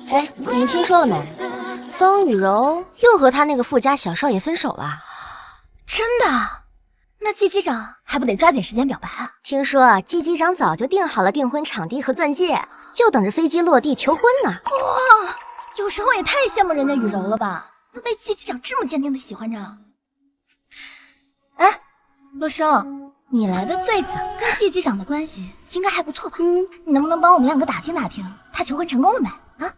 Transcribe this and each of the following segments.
哎，你听说了没？风雨柔又和他那个富家小少爷分手了。真的？那季机长还不得抓紧时间表白啊？听说季机长早就定好了订婚场地和钻戒，就等着飞机落地求婚呢。哇，有时候也太羡慕人家雨柔了吧，能被季机长这么坚定的喜欢着。哎，洛生，你来的最早，跟季机长的关系应该还不错吧？你能不能帮我们两个打听打听，他求婚成功了没？啊？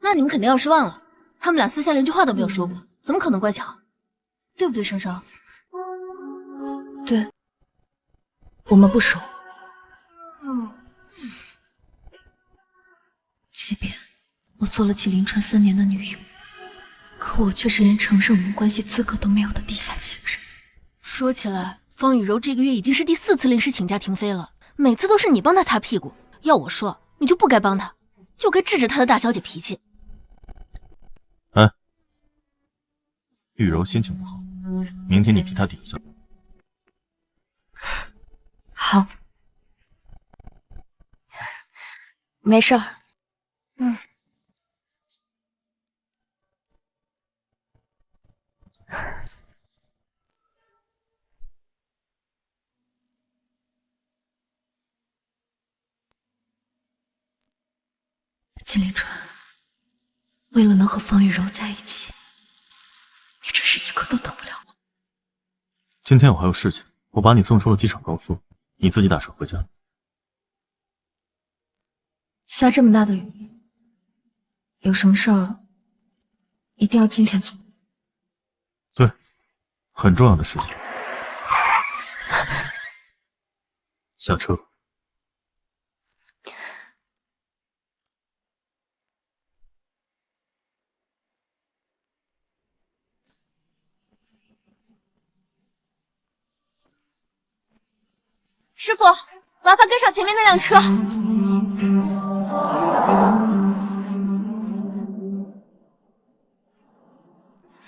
那你们肯定要失望了，他们俩私下连句话都没有说过，怎么可能乖巧？对不对，生生？对，我们不熟。即便我做了纪凌川3年的女友，可我却是连承认我们关系资格都没有的地下情人。说起来，方雨柔这个月已经是第4次临时请假停飞了，每次都是你帮她擦屁股。要我说，你就不该帮她，就该治治她的大小姐脾气。哎，雨柔心情不好，明天你替她顶一下。好，没事儿。纪凌川，为了能和方雨柔在一起，你真是一刻都等不了了。今天我还有事情，我把你送出了机场高速，你自己打车回家。下这么大的雨，有什么事儿一定要今天做。对，很重要的事情。下车。师傅，麻烦跟上前面那辆车。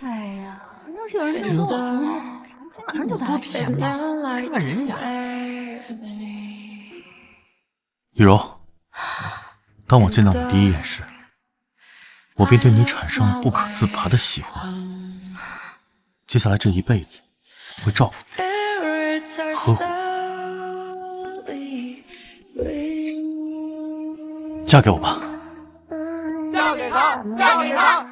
哎呀，要是有人听说我听了，肯定马上就打起来了。看看人家，雨柔，当我见到你第一眼时，我便对你产生了不可自拔的喜欢。接下来这一辈子，我会照顾你，呵护你。嫁给我吧！嫁给他！嫁给他！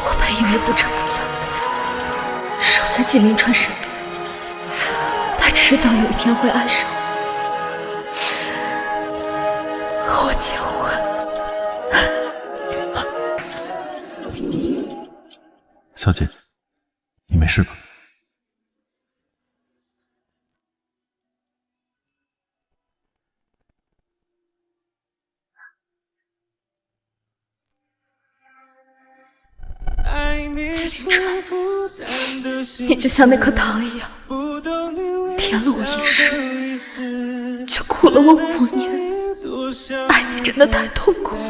我本以为不这么强的，守在纪凌川身边，他迟早有一天会爱上我，和我结婚。小姐，你没事吧？纪凌川，你就像那颗糖一样，甜了我一世，却苦了我5年。爱你真的太痛苦了，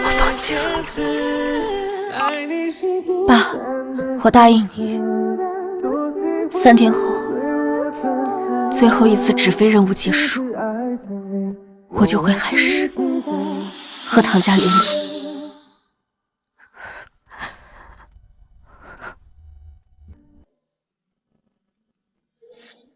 我放弃了。爸，我答应你，3天后，最后一次纸飞任务结束，我就回海市和唐家联姻。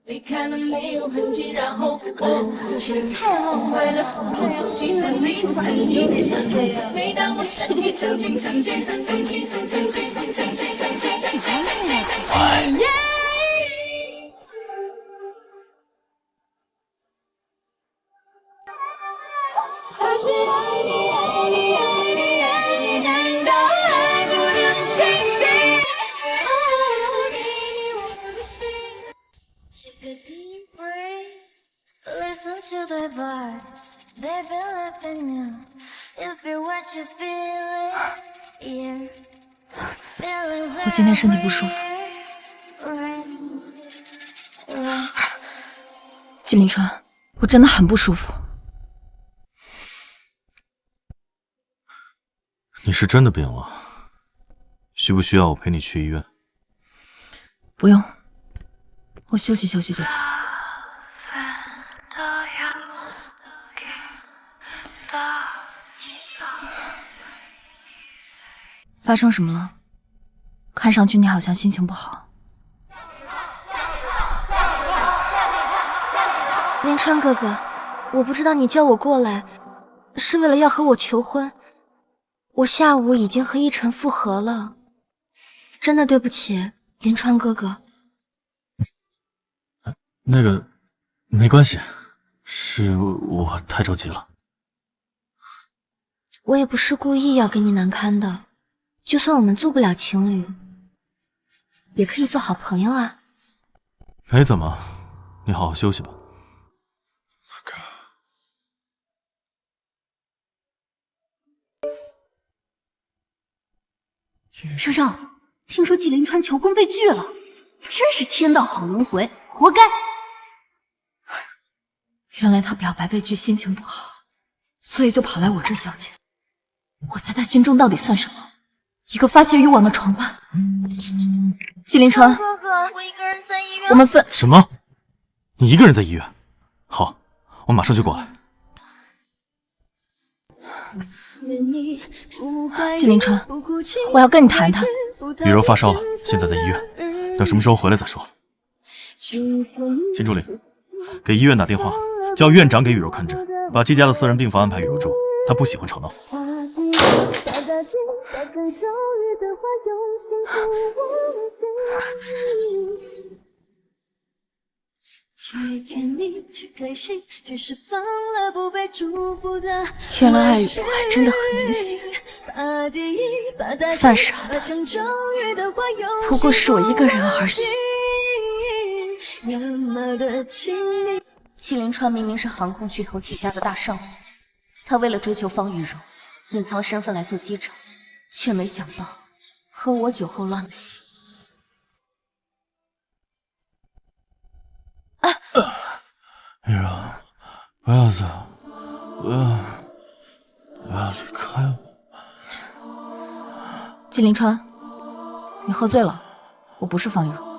离开了没有痕迹，然后我就是太忘怀了风中风景和你和你的相遇。每当我想起曾经曾经曾经曾经曾经曾经曾经曾经曾经曾经。还是爱你爱你爱你爱你，难道爱不能清醒？我给你我的心。Take a deep breath, listen to their voice. They believe in you. If you're what you feel, yeah. 我今天身体不舒服，季凌川，我真的很不舒服。你是真的病了，需不需要我陪你去医院？不用，我休息休息就行。发生什么了？看上去你好像心情不好。连川哥哥，我不知道你叫我过来是为了要和我求婚。我下午已经和一晨复合了，真的对不起，连川哥哥。那个，没关系，是我太着急了。我也不是故意要给你难堪的，就算我们做不了情侣，也可以做好朋友啊。没怎么，你好好休息吧。少少，听说季凌川求婚被拒了，真是天道好轮回，活该。原来他表白被拒，心情不好，所以就跑来我这消遣。我在他心中到底算什么？一个发泄欲望的床伴。季凌川，哥哥，我一个人在医院。我们分。什么？你一个人在医院？好，我马上就过来。季凌川，我要跟你谈谈。雨柔发烧了，现在在医院，等什么时候回来再说。秦助理，给医院打电话，叫院长给雨柔看诊，把季家的私人病房安排雨柔住，她不喜欢吵闹。原来爱雨柔还真的很明显，犯傻的不过是我一个人而已。季凌川明明是航空巨头季家的大少爷，他为了追求方雨柔，隐藏身份来做机长，却没想到和我酒后乱了心。雨柔，不要走，不要离开我。季凌川，你喝醉了，我不是方雨柔。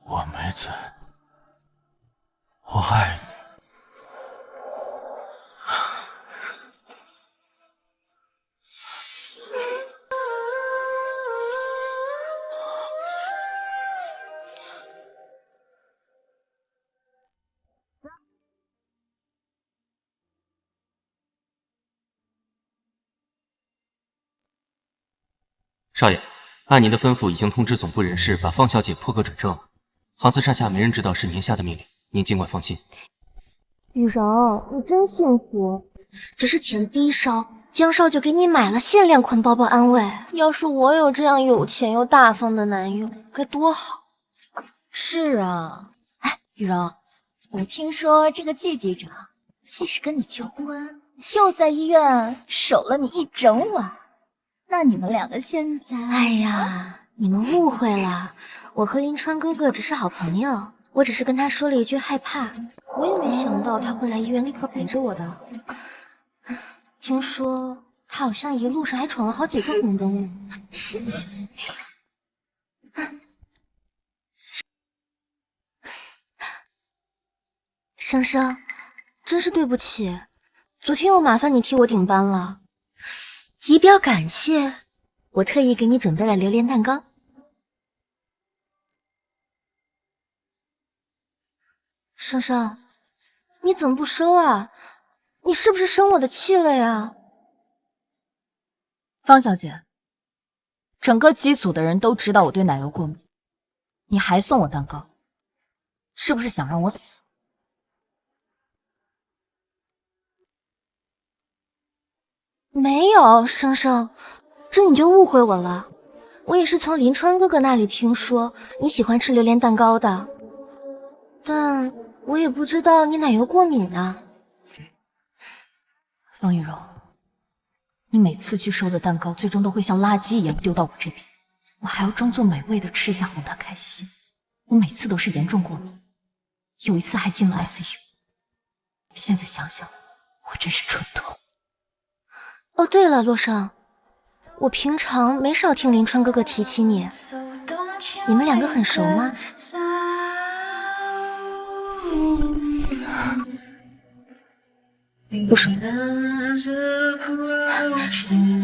我没醉，我爱你。少爷，按您的吩咐，已经通知总部人事把方小姐破格转正了。航司上下没人知道是您下的命令，您尽管放心。雨柔，你真幸福，只是起了低烧，江少就给你买了限量款包包安慰。要是我有这样有钱又大方的男友，该多好。是啊，哎，雨柔，我听说这个季机长既是跟你求婚，又在医院守了你一整晚。那你们两个现在……哎呀，你们误会了，我和林川哥哥只是好朋友，我只是跟他说了一句害怕，我也没想到他会来医院立刻陪着我的。听说他好像一路上还闯了好几个红灯笼。生生，真是对不起，昨天又麻烦你替我顶班了。以表感谢，我特意给你准备了榴莲蛋糕。生生，你怎么不收啊？你是不是生我的气了呀？方小姐，整个机组的人都知道我对奶油过敏，你还送我蛋糕，是不是想让我死？没有，生生，这你就误会我了。我也是从林川哥哥那里听说你喜欢吃榴莲蛋糕的，但我也不知道你奶油过敏啊。方雨柔，你每次拒收的蛋糕，最终都会像垃圾一样丢到我这边，我还要装作美味的吃下，哄他开心。我每次都是严重过敏，有一次还进了 ICU。现在想想，我真是蠢透。哦，对了，洛生，我平常没少听林川哥哥提起你，你们两个很熟吗？不熟。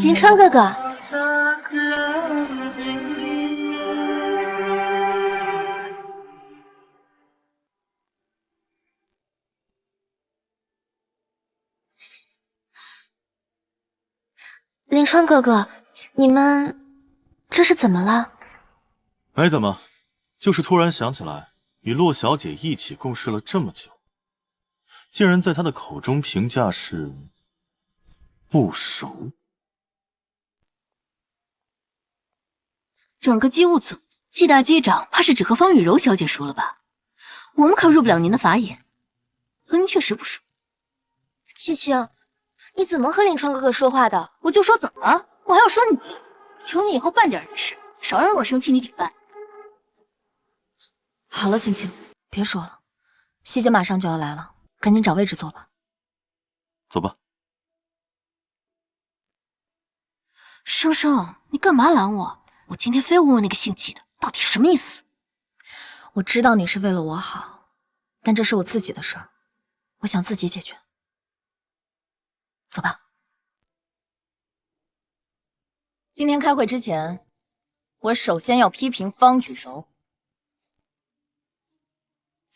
林川哥哥，林川哥哥，你们这是怎么了？没怎么，就是突然想起来，与洛小姐一起共事了这么久，竟然在她的口中评价是不熟。整个机务组，季大机长怕是只和方雨柔小姐熟了吧？我们可入不了您的法眼，和您确实不熟。七青，你怎么和林川哥哥说话的？我就说怎么了？我还要说你？求你以后办点人事，少让洛生替你顶办。好了，青青，别说了，希姐马上就要来了，赶紧找位置坐吧。走吧。生生，你干嘛拦我？我今天非问问那个姓季的，到底什么意思？我知道你是为了我好，但这是我自己的事儿，我想自己解决。走吧。今天开会之前，我首先要批评方雨柔。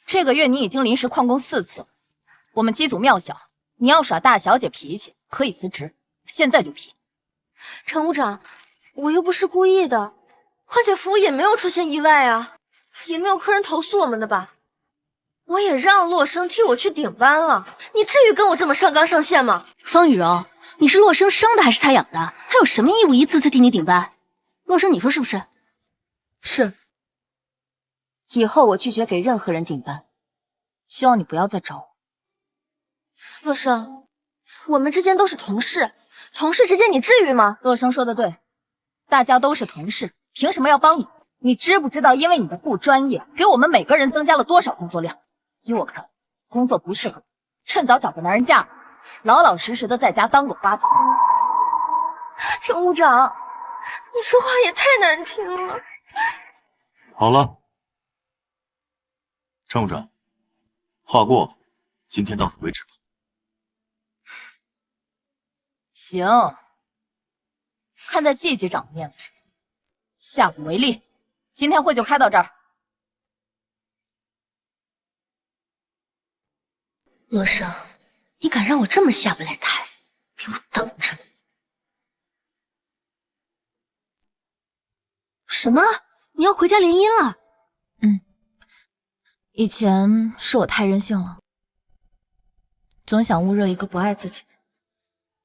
这个月你已经临时旷工4次了，我们机组庙小，你要耍大小姐脾气，可以辞职，现在就批。乘务长，我又不是故意的，而且服务也没有出现意外啊，也没有客人投诉我们的吧？我也让洛生替我去顶班了，你至于跟我这么上纲上线吗？方雨柔，你是洛生生的还是他养的？他有什么义务一次次替你顶班？洛生，你说是不是？是。以后我拒绝给任何人顶班，希望你不要再找我。洛生，我们之间都是同事，同事之间你至于吗？洛生说的对，大家都是同事，凭什么要帮你？你知不知道，因为你的不专业，给我们每个人增加了多少工作量？依我看，工作不适合你，趁早找个男人嫁了，老老实实的在家当个花瓶。乘务长，你说话也太难听了。好了，乘务长，话过，今天到此为止吧。行，看在季级长的面子上，下不为例。今天会就开到这儿。洛生，你敢让我这么下不来台，给我等着！什么？你要回家联姻了？以前是我太任性了，总想捂热一个不爱自己的人。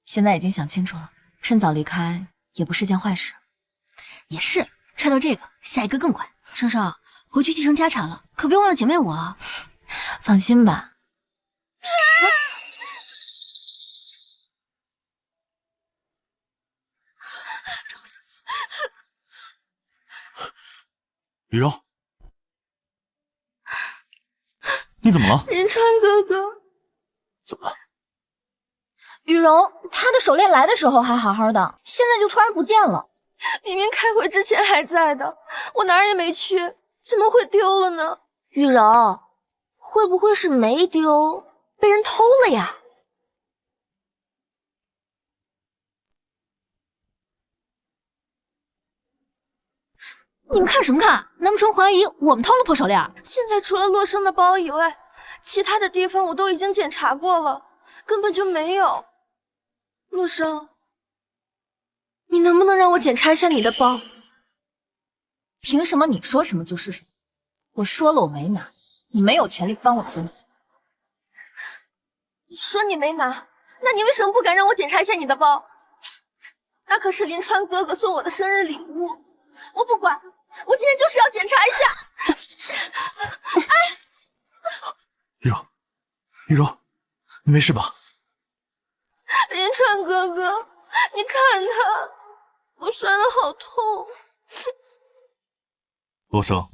现在已经想清楚了，趁早离开也不是件坏事。也是，揣到这个，下一个更快。生生，回去继承家产了，可别忘了姐妹我啊！放心吧。雨柔，你怎么了？林川哥哥，怎么了？雨柔，她的手链来的时候还好好的，现在就突然不见了。明明开会之前还在的，我哪儿也没去，怎么会丢了呢？雨柔，会不会是没丢，被人偷了呀？你们看什么看？难不成怀疑我们偷了破手链？现在除了洛生的包以外，其他的地方我都已经检查过了，根本就没有。洛生，你能不能让我检查一下你的包？凭什么你说什么就是什么？我说了我没拿，你没有权利翻我的东西。你说你没拿，那你为什么不敢让我检查一下你的包？那可是林川哥哥送我的生日礼物，我不管，我今天就是要检查一下。雨柔，雨柔，你没事吧？林川哥哥，你看他，我摔得好痛。罗生，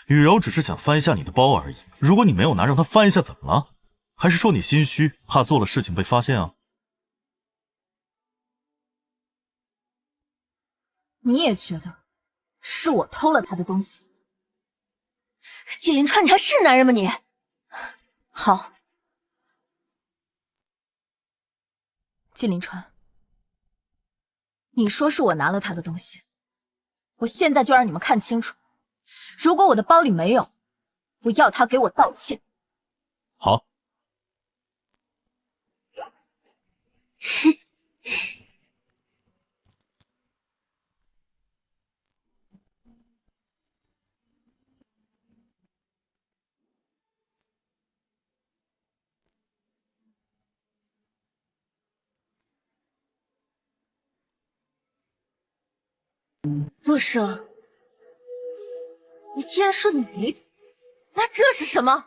雨柔只是想翻一下你的包而已。如果你没有拿，让她翻一下，怎么了？还是说你心虚，怕做了事情被发现啊？你也觉得是我偷了他的东西？季林川，你还是男人吗你？好，季林川，你说是我拿了他的东西，我现在就让你们看清楚，如果我的包里没有，我要他给我道歉。好。洛生，你竟然说你没懂，那这是什么？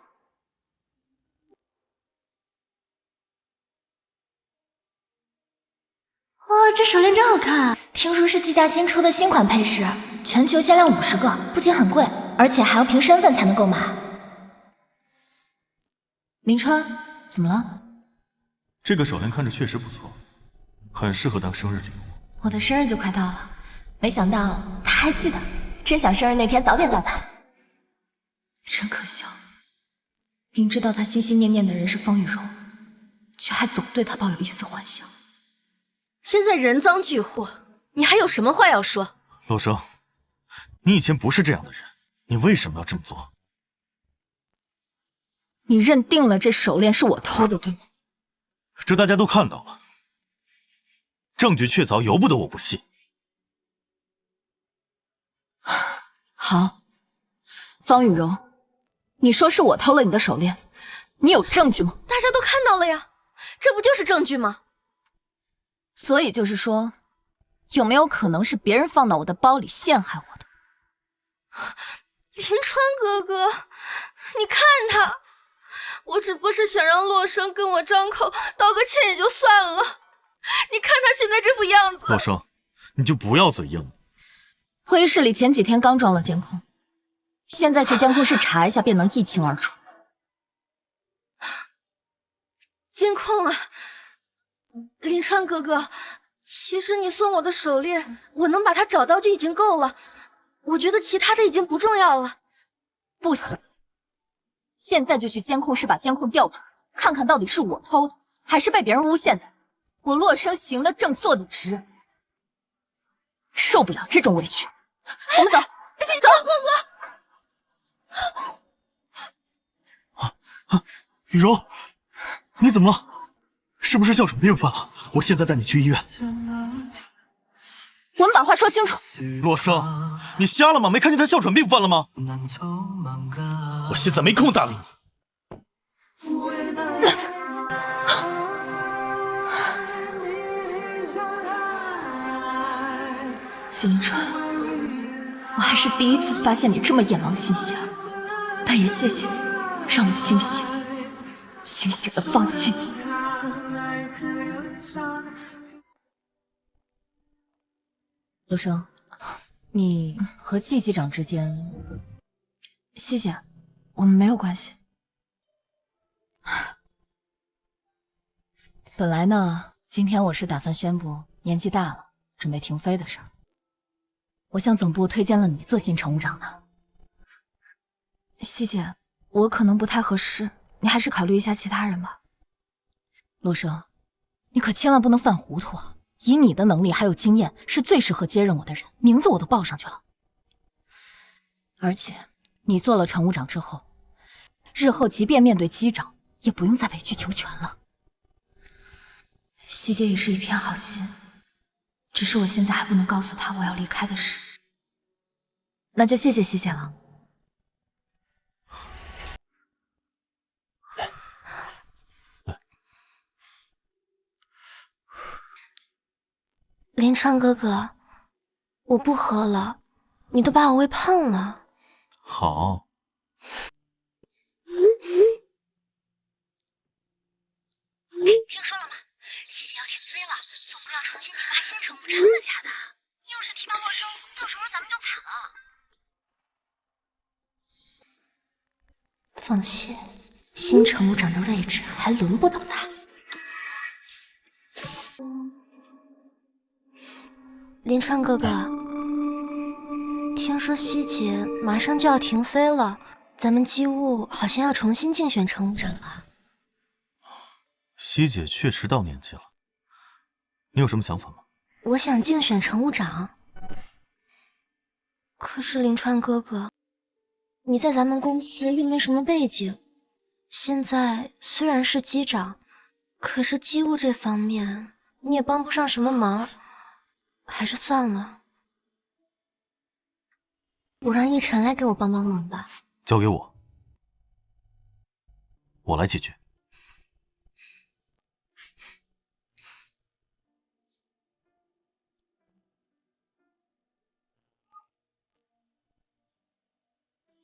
哇，这手链真好看！听说是季家新出的新款配饰，全球限量50个，不仅很贵，而且还要凭身份才能购买。林川，怎么了？这个手链看着确实不错，很适合当生日礼物。我的生日就快到了，没想到他还记得，真想生日那天早点到来。真可笑，明知道他心心念念的人是方雨柔，却还总对他抱有一丝幻想。现在人赃俱获，你还有什么话要说？陆生，你以前不是这样的人，你为什么要这么做？你认定了这手链是我偷的，对吗？这大家都看到了，证据确凿，由不得我不信。好，方雨柔，你说是我偷了你的手链，你有证据吗？大家都看到了呀，这不就是证据吗？所以就是说，有没有可能是别人放到我的包里陷害我的？林川哥哥，你看他，我只不过是想让洛生跟我张口道个歉也就算了，你看他现在这副样子。洛生，你就不要嘴硬了。会议室里前几天刚装了监控，现在去监控室查一下便能一清二楚。监控啊，林川哥哥，其实你送我的手链，我能把它找到就已经够了，我觉得其他的已经不重要了。不行，现在就去监控室把监控调出来，看看到底是我偷的，还是被别人诬陷的。我洛生行得正，坐得直，受不了这种委屈。我们走，走，哥哥。雨柔，你怎么了？是不是哮喘病犯了？我现在带你去医院。我们把话说清楚。洛生，你瞎了吗？没看见他哮喘病犯了吗？我现在没空搭理你。季林川，我还是第一次发现你这么眼狼心瞎，但也谢谢你，让我清醒的放弃你。陆生，你和季机长之间，谢谢，我们没有关系。本来呢，今天我是打算宣布年纪大了，准备停飞的事儿。我向总部推荐了你做新乘务长的。希姐，我可能不太合适，你还是考虑一下其他人吧。陆生，你可千万不能犯糊涂啊！以你的能力还有经验，是最适合接任我的人，名字我都报上去了。而且，你做了乘务长之后，日后即便面对机长，也不用再委曲求全了。希姐也是一片好心，只是我现在还不能告诉她我要离开的事。那就谢谢希姐了。林川哥哥，我不喝了，你都把我喂胖了。好。听说了吗？希姐要停飞了，总部要重新提拔新乘务长，真的假的？要是提拔陌生，到时候咱们就惨了。放心，新乘务长的位置还轮不到他。林川哥哥，听说希姐马上就要停飞了，咱们机务好像要重新竞选乘务长了。希姐确实到年纪了，你有什么想法吗？我想竞选乘务长，可是林川哥哥，你在咱们公司又没什么背景，现在虽然是机长，可是机务这方面你也帮不上什么忙，还是算了。我让逸晨来给我帮帮忙吧。交给我，我来解决。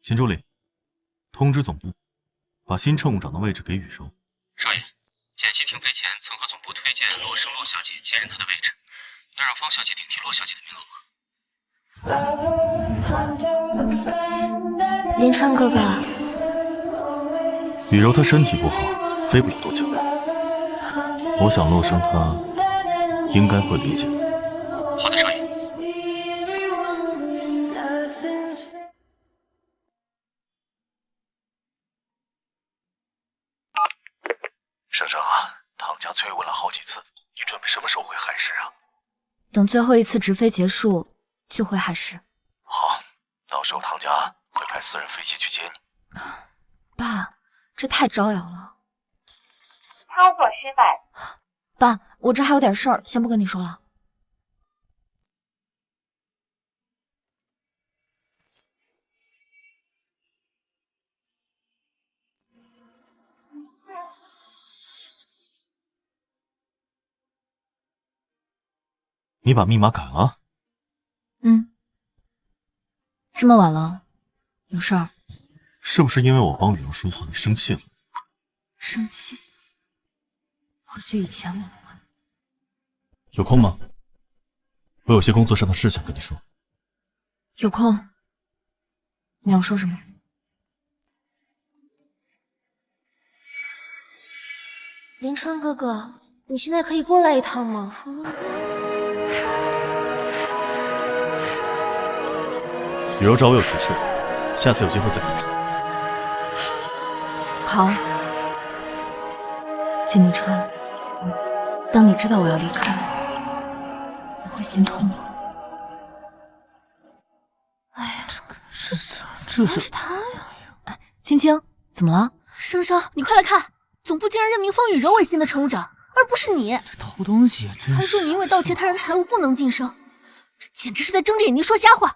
秦助理，通知总部，把新乘务长的位置给雨柔。少爷，简溪停飞前曾和总部推荐洛生洛小姐接任她的位置，要让方小姐顶替洛小姐的名额吗？林川哥哥，雨柔她身体不好，飞不了多久。我想洛生他应该会理解。好的，少爷。省省啊，唐家催问了好几次，你准备什么时候回海市啊？等最后一次直飞结束就回海市。好，到时候唐家会派私人飞机去接你。爸，这太招摇了。操作失败。爸，我这还有点事儿，先不跟你说了。你把密码改了？这么晚了，有事儿？是不是因为我帮雨柔说话你生气了？生气？或许以前我会。有空吗？我有些工作上的事想跟你说。有空。你要说什么？林川哥哥，你现在可以过来一趟吗？雨柔找我有急事，下次有机会再跟你说。好，季明川，当你知道我要离开，你会心痛吗？哎呀，这是他呀！哎，青青，怎么了？生生，你快来看，总部竟然任命方雨柔为新的乘务长，而不是你。这偷东西也真是……还说你因为盗窃他人财物不能晋升，这简直是在睁着眼睛说瞎话。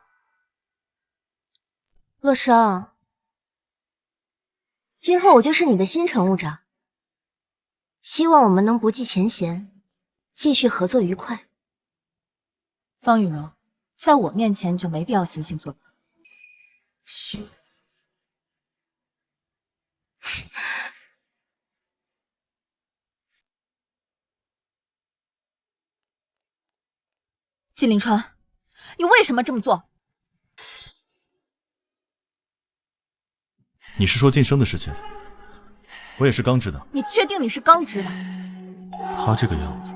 洛生，今后我就是你的新乘务长，希望我们能不计前嫌，继续合作愉快。方雨柔，在我面前就没必要惺惺作态。嘘。季凌川，你为什么这么做？你是说晋升的事情？我也是刚知道。你确定你是刚知道？他这个样子，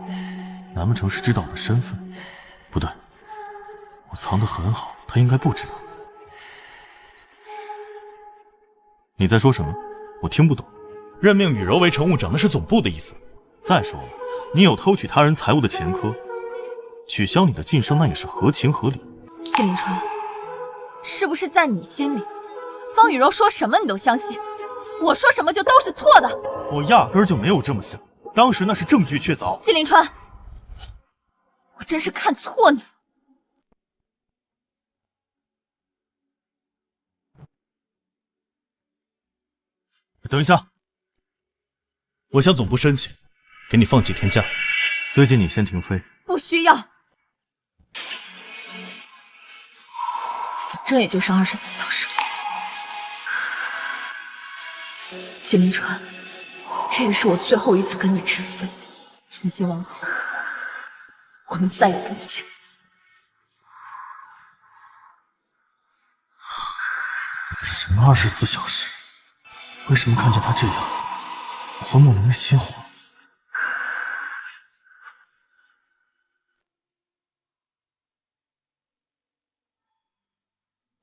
难不成是知道我的身份？不对，我藏得很好，他应该不知道。你在说什么？我听不懂。任命雨柔为乘务长，那是总部的意思。再说了，你有偷取他人财物的前科，取消你的晋升，那也是合情合理。季凌川，是不是在你心里，方雨柔说什么你都相信，我说什么就都是错的？我压根儿就没有这么想，当时那是证据确凿。季凌川，我真是看错你了。等一下，我向总部申请，给你放几天假。最近你先停飞。不需要，反正也就上24小时。季凌川，这也是我最后一次跟你直飞，从今往后，我们再有恩情。什么24小时？为什么看见他这样，我会莫名的心慌？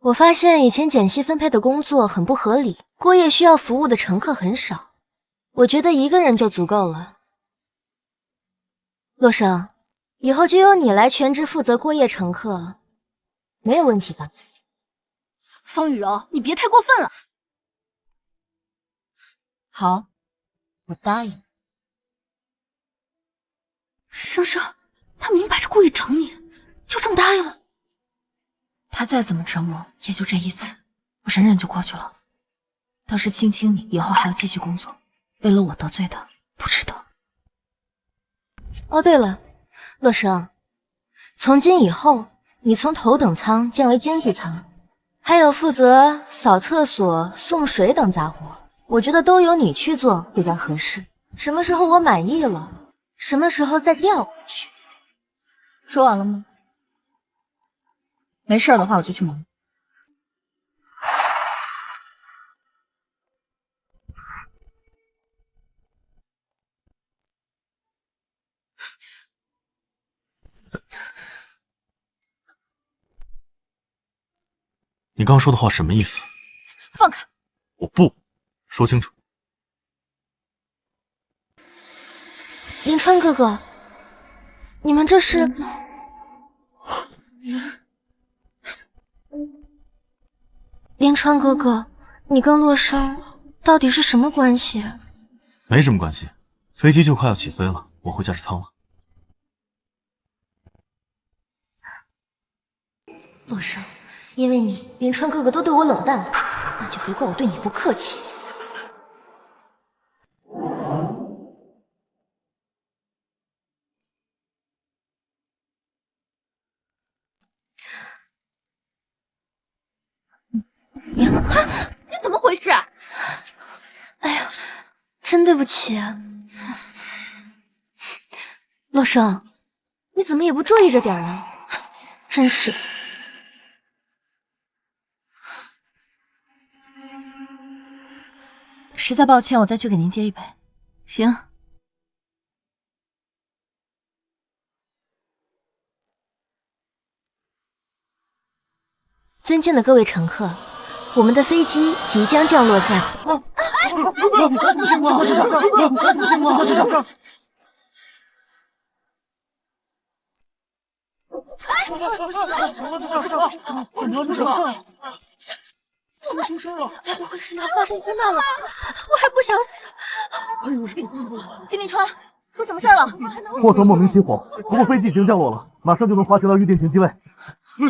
我发现以前简溪分配的工作很不合理，过夜需要服务的乘客很少，我觉得1个人就足够了。洛生，以后就由你来全职负责过夜乘客，没有问题吧？方雨柔，你别太过分了。好，我答应。生生，他明摆着故意整你，就这么答应了。他再怎么折磨，也就这一次，我忍忍就过去了。倒是青青你以后还要继续工作，为了我得罪的不值得。哦，对了，洛生，从今以后，你从头等舱降为经济舱，还有负责扫厕所、送水等杂活，我觉得都由你去做比较合适。什么时候我满意了，什么时候再调回去。说完了吗？没事的话，我就去忙。你刚说的话什么意思？放开！我不说清楚。林川哥哥，你们这是？林川哥哥，你跟洛生到底是什么关系？没什么关系，飞机就快要起飞了，我回驾驶舱了。洛生，因为你，林川哥哥都对我冷淡了，那就别怪我对你不客气。你怎么回事？哎呀，真对不起。洛生，你怎么也不注意着点呢？真是的。实在抱歉，我再去给您接一杯。行。尊敬的各位乘客，我们的飞机即将降落在。什么事啊？该不会是要发生空难了？我还不想死。金立川，出什么事了？货舱莫名起火，不过飞机已经降落了，马上就能滑行到预定停机位。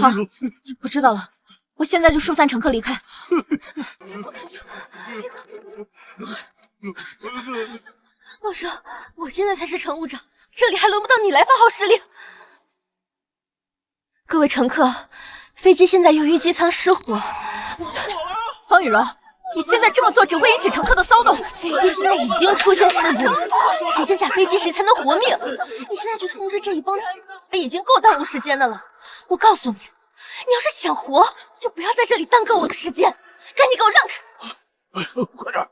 好，我知道了，我现在就疏散乘客离开。我感觉洛生，我现在才是乘务长，这里还轮不到你来发号施令。各位乘客，飞机现在由于机舱失火。方雨柔，你现在这么做只会引起乘客的骚动。飞机现在已经出现事故了，谁先下飞机谁才能活命。你现在去通知这一帮，已经够耽误时间的了。我告诉你，你要是想活，就不要在这里耽搁我的时间，赶紧给我让开！快点！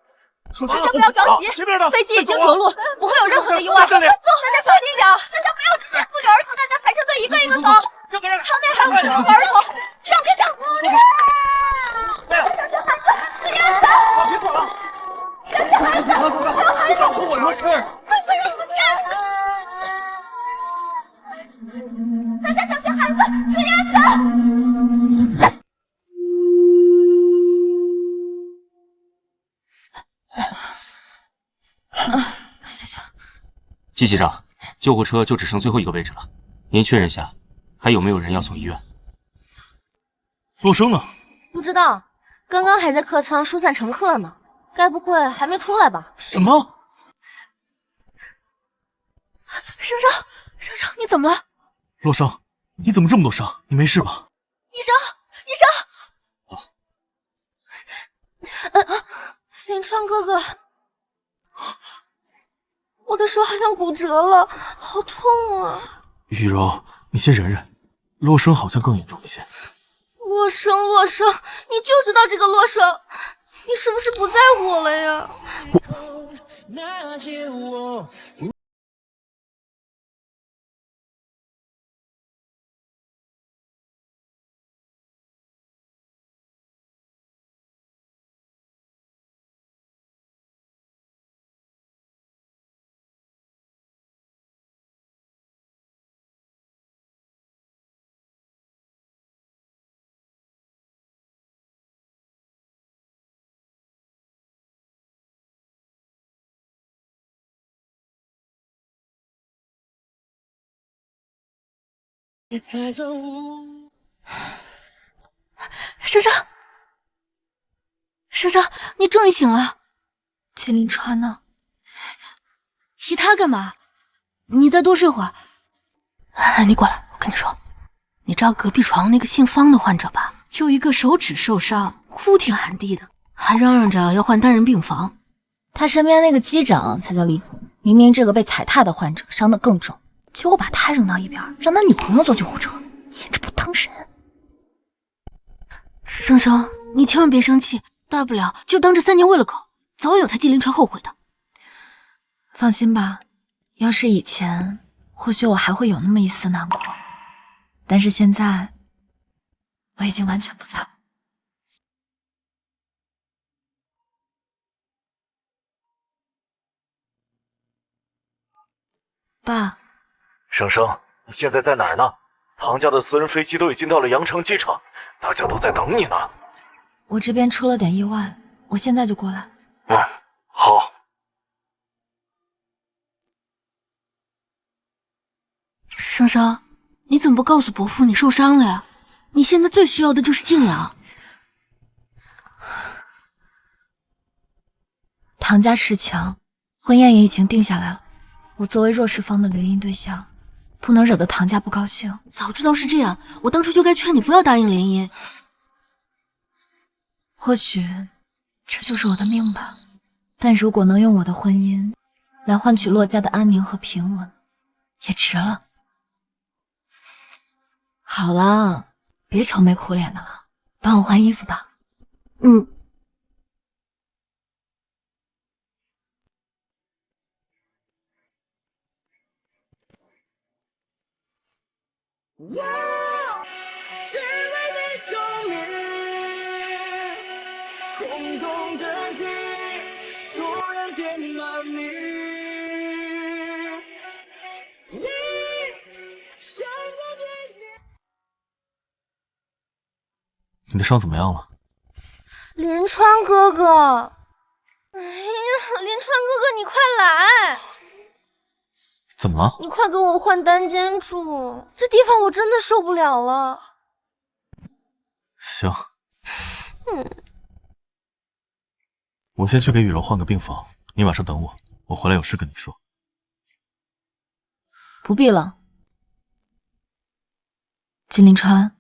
大家不要着急，飞机已经着陆，不会有任何的意外。走，大家小心一点，大家不要只限4个儿童，大家排成队，一个一个走。舱内还有4个儿童，让开！小心孩子，不要走！别走了！小心孩子，还有孩子，出我什么事？快让我们下！大家小心孩子，注意安全！谢谢。季机长，救护车就只剩最后一个位置了，您确认下，还有没有人要送医院？洛生呢？不知道，刚刚还在客舱疏散乘客呢，该不会还没出来吧？什么？生生，你怎么了？洛生，你怎么这么多伤？你没事吧？医生！林川哥哥，我的手好像骨折了，好痛啊！雨柔，你先忍忍，洛生好像更严重一些。洛生，你就知道这个洛生，你是不是不在乎我了呀？珊珊，你终于醒了。季凌川呢？提他干嘛？你再多睡会儿。你过来，我跟你说，你知道隔壁床那个姓方的患者吧？就一个手指受伤，哭天喊地的，还嚷嚷着要换单人病房。他身边那个机长才叫离谱，明明这个被踩踏的患者伤得更重，结果把他扔到一边，让他女朋友坐救护车，简直不当人。生生，你千万别生气，大不了就当这3年喂了狗，早晚有他季凌川后悔的。放心吧，要是以前，或许我还会有那么一丝难过，但是现在，我已经完全不在乎。爸，生生，你现在在哪儿呢？唐家的私人飞机都已经到了羊城机场，大家都在等你呢。我这边出了点意外，我现在就过来。好。生生，你怎么不告诉伯父你受伤了呀？你现在最需要的就是静养。唐家事情，婚宴也已经定下来了。我作为弱势方的联姻对象，不能惹得唐家不高兴。早知道是这样，我当初就该劝你不要答应联姻。或许这就是我的命吧，但如果能用我的婚姻来换取洛家的安宁和平稳，也值了。好了，别愁眉苦脸的了，帮我换衣服吧。你的伤怎么样了？林川哥哥，哎呀，林川哥哥，你快来！怎么了？你快给我换单间住，这地方我真的受不了了。行。我先去给雨柔换个病房，你晚上等我，我回来有事跟你说。不必了。金陵川，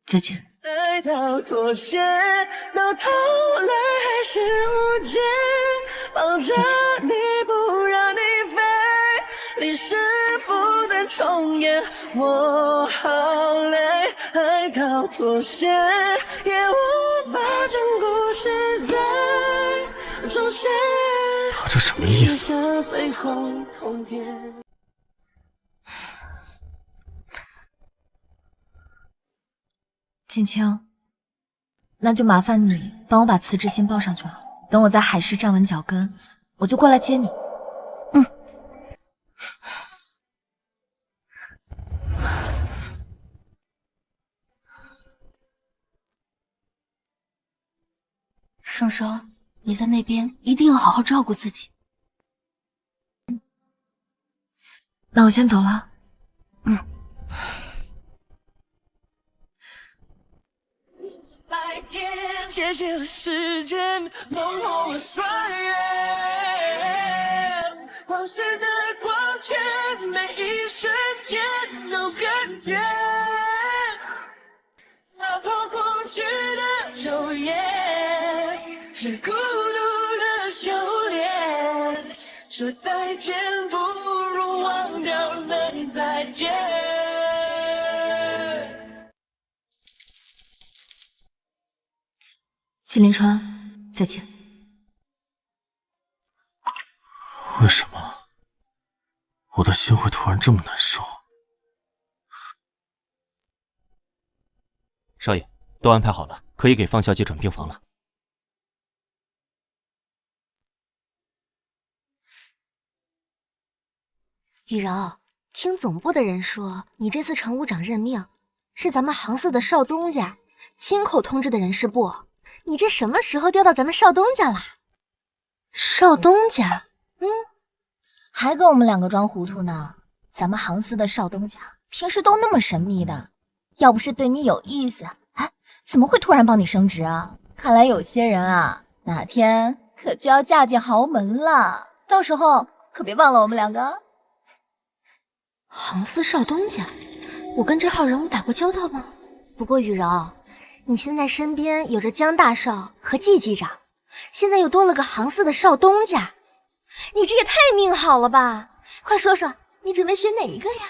再见。爱到妥协，到头来还是无解，绑着你不让你飞，历史不能重演，我好累。爱到妥协，也无法将故事再重写。他这什么意思？最后通牒。青青，那就麻烦你帮我把辞职信报上去了。等我在海市站稳脚跟，我就过来接你。生生，你在那边一定要好好照顾自己。那我先走了。白天切切了时间，弄红了双眼，往事的光圈，每一瞬间都更甜。打破过去的昼夜，是孤独的修炼。说再见不如忘掉了你。再见。季林川，再见。为什么我的心会突然这么难受？少爷，都安排好了，可以给方小姐转病房了。雨柔，听总部的人说，你这次乘务长任命是咱们杭四的少东家亲口通知的人事部，你这什么时候调到咱们少东家啦？少东家？还跟我们两个装糊涂呢。咱们杭四的少东家平时都那么神秘的，要不是对你有意思，哎，怎么会突然帮你升职啊？看来有些人啊，哪天可就要嫁进豪门了，到时候可别忘了我们两个。杭四少东家，我跟这号人物打过交道吗？不过雨柔，你现在身边有着江大少和季机长，现在又多了个杭四的少东家，你这也太命好了吧！快说说，你准备选哪一个呀？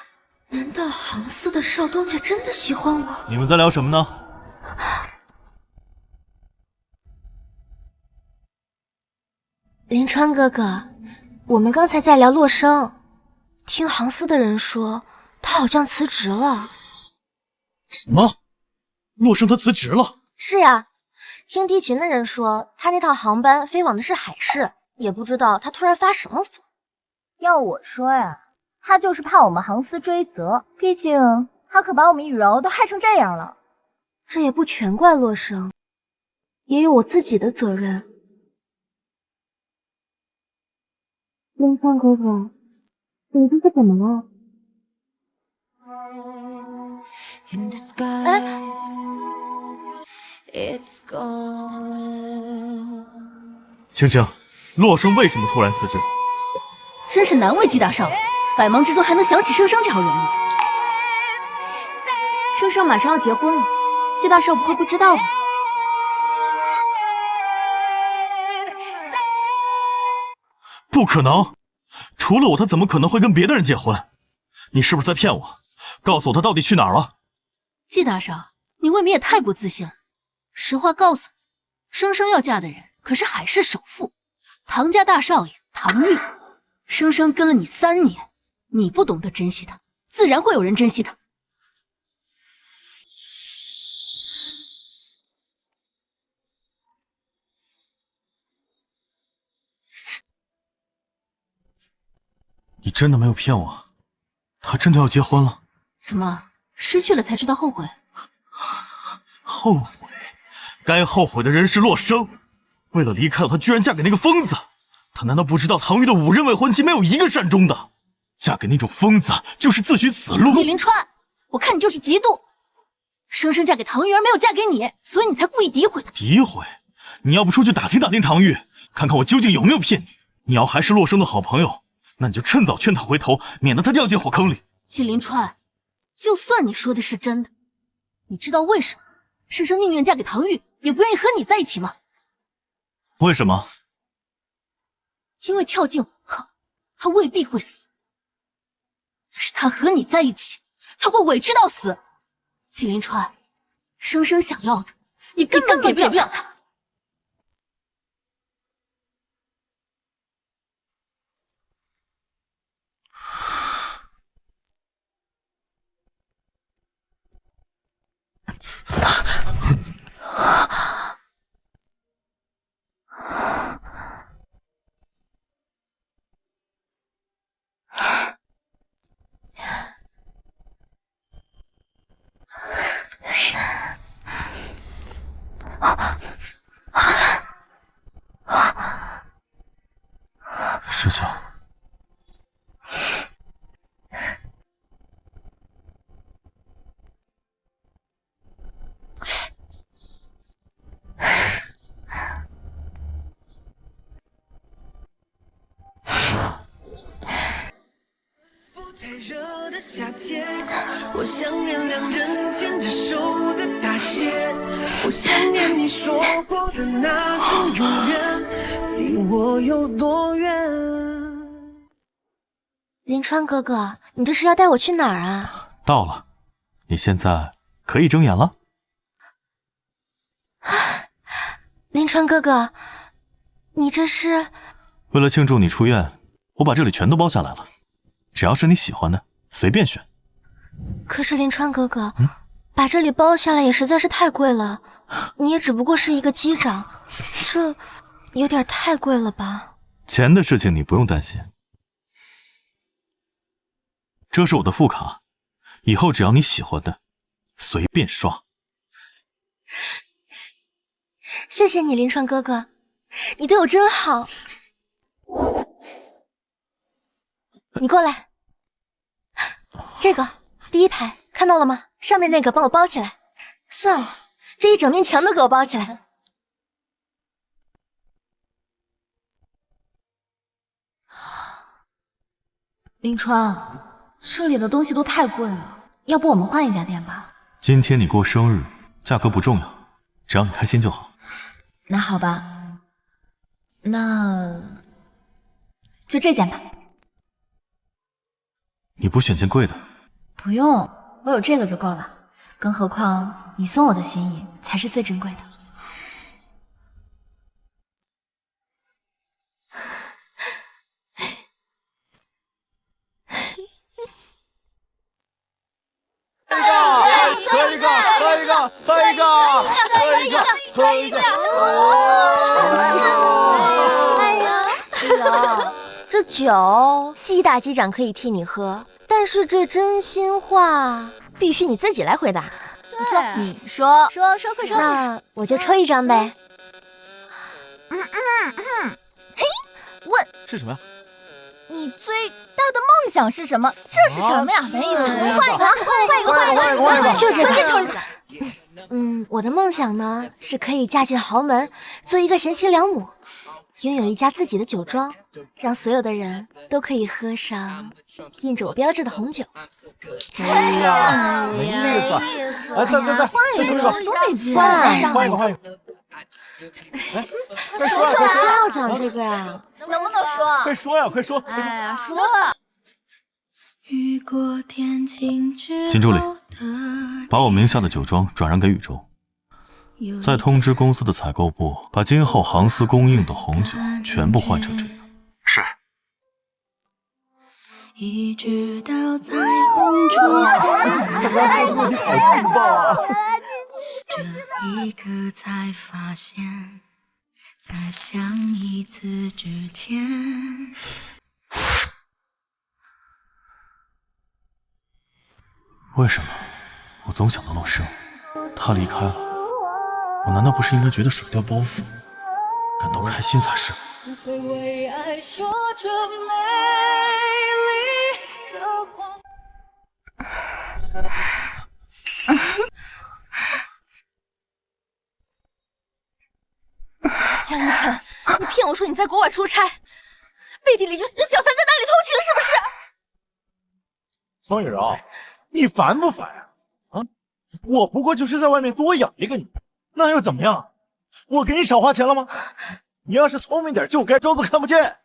难道杭四的少东家真的喜欢我？你们在聊什么呢？林川哥哥，我们刚才在聊洛生，听杭四的人说，他好像辞职了。什么？洛生他辞职了？是呀，听地勤的人说，他那趟航班飞往的是海市，也不知道他突然发什么疯。要我说呀，他就是怕我们杭四追责，毕竟他可把我们雨柔都害成这样了。这也不全怪洛生，也有我自己的责任。林川哥哥，你这是怎么了？哎，青青，洛生为什么突然辞职？真是难为季大少爷，百忙之中还能想起生生这号人物。生生马上要结婚了，季大少不会不知道吧？不可能，除了我，他怎么可能会跟别的人结婚？你是不是在骗我？告诉我他到底去哪儿了？季大少，你未免也太过自信了。实话告诉你，生生要嫁的人可是海市首富，唐家大少爷唐玉。生生跟了你3年，你不懂得珍惜他，自然会有人珍惜他。你真的没有骗我？他真的要结婚了？怎么，失去了才知道后悔？后悔？该后悔的人是洛生，为了离开我，他居然嫁给那个疯子。他难道不知道唐玉的5任未婚妻没有一个善终的？嫁给那种疯子就是自取死路。季林川，我看你就是嫉妒。生生嫁给唐玉而没有嫁给你，所以你才故意诋毁他。诋毁？你要不出去打听打听唐玉，看看我究竟有没有骗你？你要还是洛生的好朋友，那你就趁早劝他回头，免得他掉进火坑里。季林川，就算你说的是真的，你知道为什么生生宁愿嫁给唐玉，也不愿意和你在一起吗？为什么？因为跳进火坑，他未必会死，但是他和你在一起，他会委屈到死。季林川，生生想要的，你根本给不了他。师兄，太热的夏天，我想念2人牵着手的大街，我想念你说过的那种永远，离我有多远？林川哥哥，你这是要带我去哪儿啊？到了，你现在可以睁眼了。林川哥哥，你这是？为了庆祝你出院，我把这里全都包下来了，只要是你喜欢的，随便选。可是林川哥哥，把这里包下来也实在是太贵了，你也只不过是一个机长，这有点太贵了吧？钱的事情你不用担心，这是我的副卡，以后只要你喜欢的，随便刷。谢谢你，林川哥哥，你对我真好。你过来，这个第一排看到了吗？上面那个帮我包起来。算了，这一整面墙都给我包起来。林川，这里的东西都太贵了，要不我们换一家店吧？今天你过生日，价格不重要，只要你开心就好。那好吧，那就这件吧。你不选件贵的？不用，我有这个就够了。更何况你送我的心意才是最珍贵的。喝一个！哎呀，雨柔，这酒季大机长可以替你喝，但是这真心话必须你自己来回答。你说，快说。那我就抽一张呗。嘿，问是什么呀？你最大的梦想是什么？这是什么呀？没意思，换一个，就这个。我的梦想呢，是可以嫁进豪门，做一个贤妻良母，拥有一家自己的酒庄，让所有的人都可以喝上印着我标志的红酒。哎呀，没意思！哎，再换一个，多没劲！换一个！哎，快说呀！真要讲这个呀？能不能说？快说呀！快说！哎呀，说。金助理，把我名下的酒庄转让给宇宙，再通知公司的采购部，把今后航司供应的红酒全部换成这个。是。一直到彩虹出现，这一刻才发现，在相一次之前。为什么我总想到陆生？他离开了，我难道不是应该觉得甩掉包袱，感到开心才是？会为爱说着美丽的谎。江一晨，你骗我说你在国外出差，背地里就是跟小三在那里偷情，是不是？方雨柔，你烦不烦呀？啊，我不过就是在外面多养一个你，那又怎么样？我给你少花钱了吗？你要是聪明点，就该装作看不见。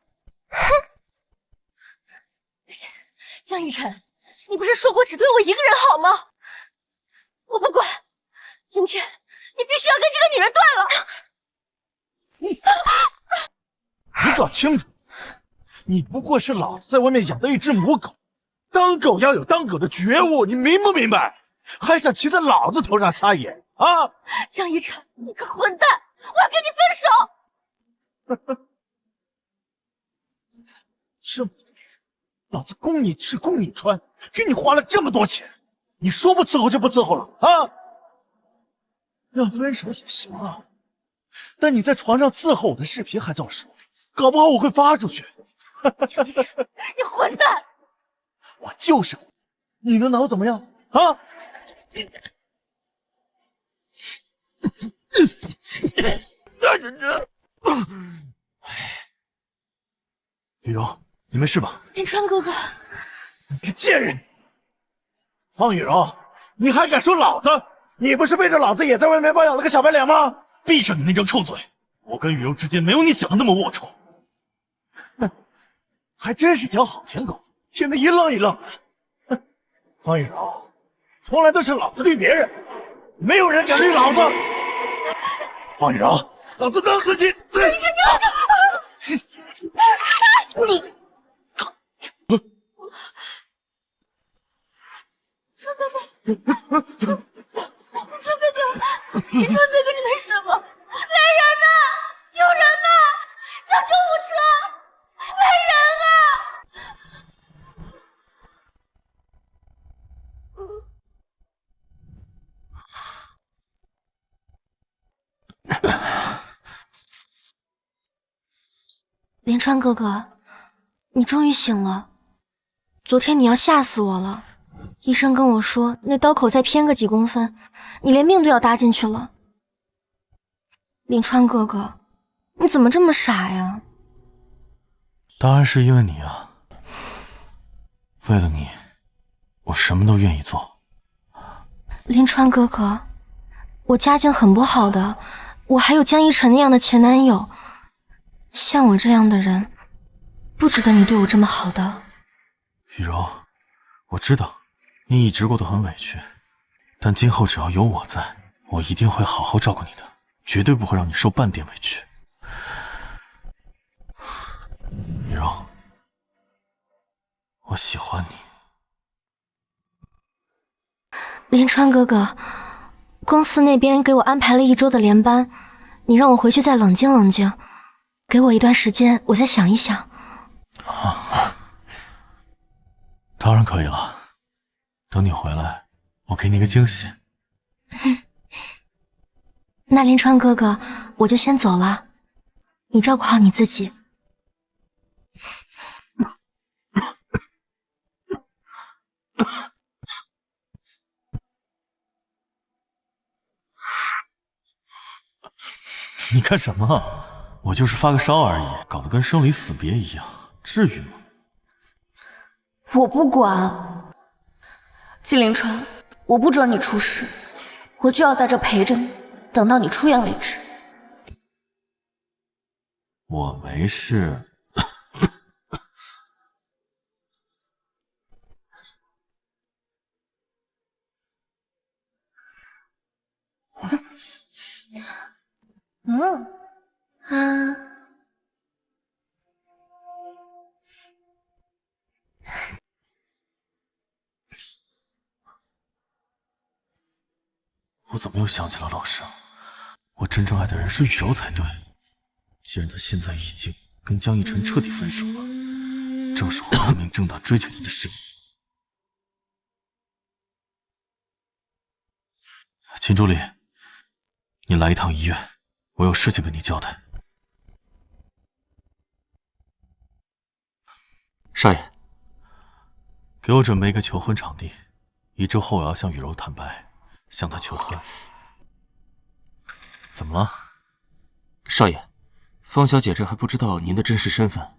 江一晨，你不是说过只对我一个人好吗？我不管，今天你必须要跟这个女人断了。你搞清楚，你不过是老子在外面养的一只母狗，当狗要有当狗的觉悟，你明不明白？还想骑在老子头上撒野啊！江一晨，你个混蛋，我要跟你分手！这么多年，老子供你吃供你穿，给你花了这么多钱，你说不伺候就不伺候了啊？要分手也行啊，但你在床上伺候我的视频还在我手里，搞不好我会发出去。江一晨，你混蛋！我就是混，你能拿我怎么样啊？雨柔，你没事吧？林川哥哥，你个贱人！方雨柔，你还敢说老子？你不是背着老子也在外面包养了个小白脸吗？闭上你那张臭嘴！我跟雨柔之间没有你想的那么龌龊。哼，还真是条好舔狗。听得一愣一愣的。哼，方雨柔，从来都是老子绿别人，没有人敢绿老子。方雨柔，老子弄死你！这是你！川哥哥，川哥哥，林川哥哥，你没事吗？来人呐！有人呐！叫救护车！来人啊！林川哥哥，你终于醒了。昨天你要吓死我了，医生跟我说那刀口再偏个几公分，你连命都要搭进去了。林川哥哥，你怎么这么傻呀？当然是因为你啊！为了你，我什么都愿意做。林川哥哥，我家境很不好的，我还有江一晨那样的前男友，像我这样的人，不值得你对我这么好的。雨柔，我知道你一直过得很委屈，但今后只要有我在，我一定会好好照顾你的，绝对不会让你受半点委屈。雨柔，我喜欢你。林川哥哥，公司那边给我安排了1周的连班，你让我回去再冷静冷静，给我一段时间，我再想一想。当然可以了，等你回来，我给你个惊喜。那林川哥哥，我就先走了，你照顾好你自己。你干什么？我就是发个烧而已，搞得跟生离死别一样，至于吗？我不管，季凌川，我不准你出事，我就要在这陪着你，等到你出院为止。我没事。我怎么又想起了老师？我真正爱的人是雨柔才对。既然他现在已经跟江一晨彻底分手了，正是我光明正大追求你的时机。秦助理，你来一趟医院，我有事情跟你交代。少爷，给我准备一个求婚场地，1周后我要向雨柔坦白，向她求婚。怎么了？少爷，方小姐这还不知道您的真实身份，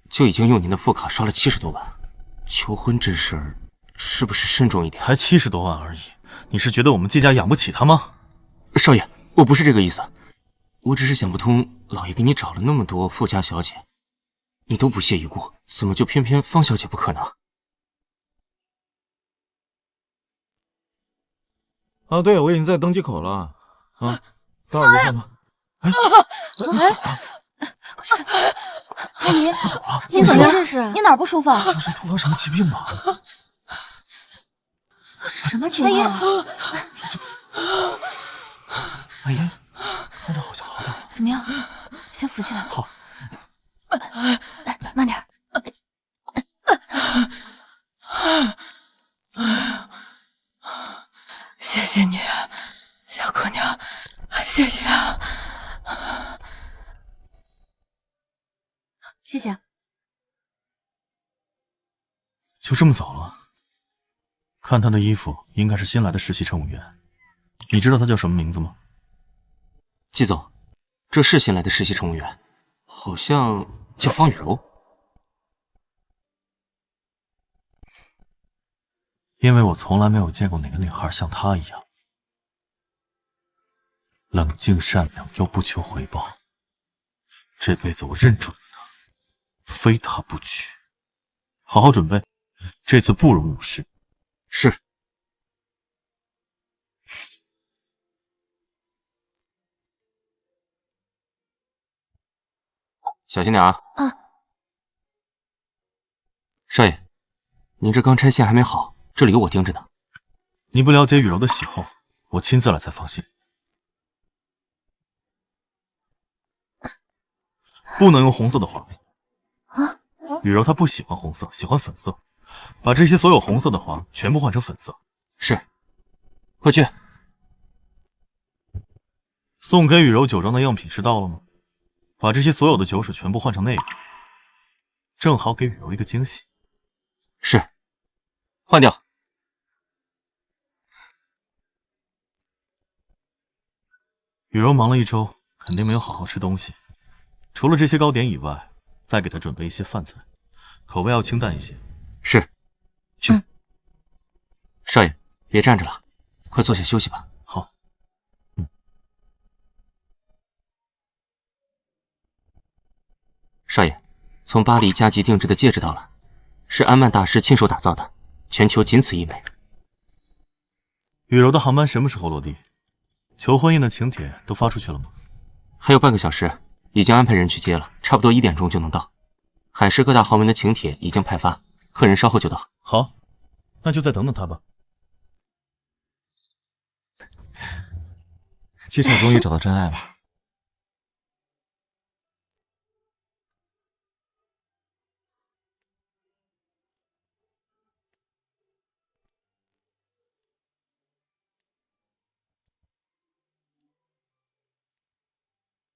就已经用您的副卡刷了70多万。求婚这事儿是不是慎重一点？才70多万而已，你是觉得我们季家养不起她吗？少爷，我不是这个意思，我只是想不通，老爷给你找了那么多富家小姐，你都不屑一顾，怎么就偏偏方小姐不可呢？啊，对，我已经在登机口了。啊，待会儿见吧。哎，阿姨，你怎么样？你哪儿不舒服啊？这是突发什么疾病吧？什么情况啊？阿姨，看着好像好点了。怎么样？先扶起来。好。慢点。谢谢你，小姑娘，谢谢啊！谢谢。就这么走了？看他的衣服，应该是新来的实习乘务员。你知道他叫什么名字吗？季总，这是新来的实习乘务员，好像叫方雨柔。因为我从来没有见过哪个女孩像她一样冷静善良又不求回报。这辈子我认准了她，非她不娶。好好准备，这次不容有失。是。小心点啊！少爷，您这刚拆线还没好，这里有我盯着呢。你不了解雨柔的喜好，我亲自来才放心。不能用红色的花。雨柔她不喜欢红色，喜欢粉色。把这些所有红色的花全部换成粉色。是。快去。送给雨柔酒庄的样品是到了吗？把这些所有的酒水全部换成那个，正好给雨柔一个惊喜。是。换掉。雨柔忙了一周，肯定没有好好吃东西。除了这些糕点以外，再给她准备一些饭菜，口味要清淡一些。是。去。少爷，别站着了，快坐下休息吧。好。少爷，从巴黎加急定制的戒指到了，是安曼大师亲手打造的，全球仅此一枚。雨柔的航班什么时候落地？求婚宴的请帖都发出去了吗？还有半个小时，已经安排人去接了，差不多1点钟就能到。海市各大豪门的请帖已经派发，客人稍后就到。好，那就再等等他吧。季少终于找到真爱了。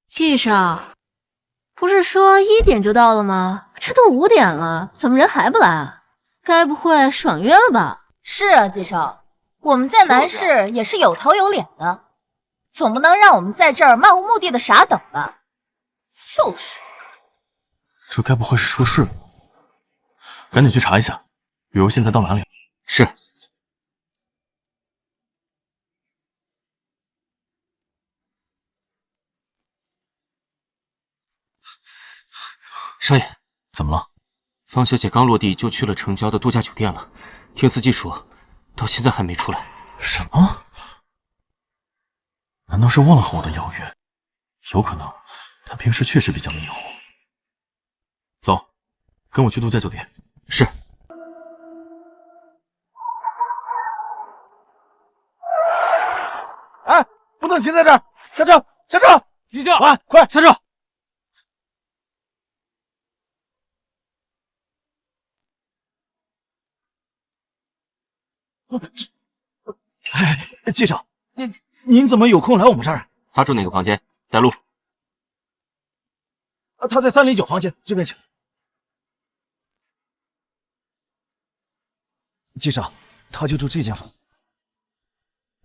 季少，不是说1点就到了吗？这都5点了，怎么人还不来啊？该不会爽约了吧？是啊，季少，我们在南市也是有头有脸的，总不能让我们在这儿漫无目的的傻等吧？就是，这该不会是出事了？赶紧去查一下，雨柔现在到哪里了？是。少爷，怎么了？方小姐刚落地就去了城郊的度假酒店了，听司机说，到现在还没出来。什么？难道是忘了和我的邀约？有可能，她平时确实比较迷糊。走，跟我去度假酒店。是。哎，不能停在这儿，下车，下车！停下！快下车！哎，季少，您怎么有空来我们这儿？他住哪个房间？带路。他在309房间，这边请。季少，他就住这间房。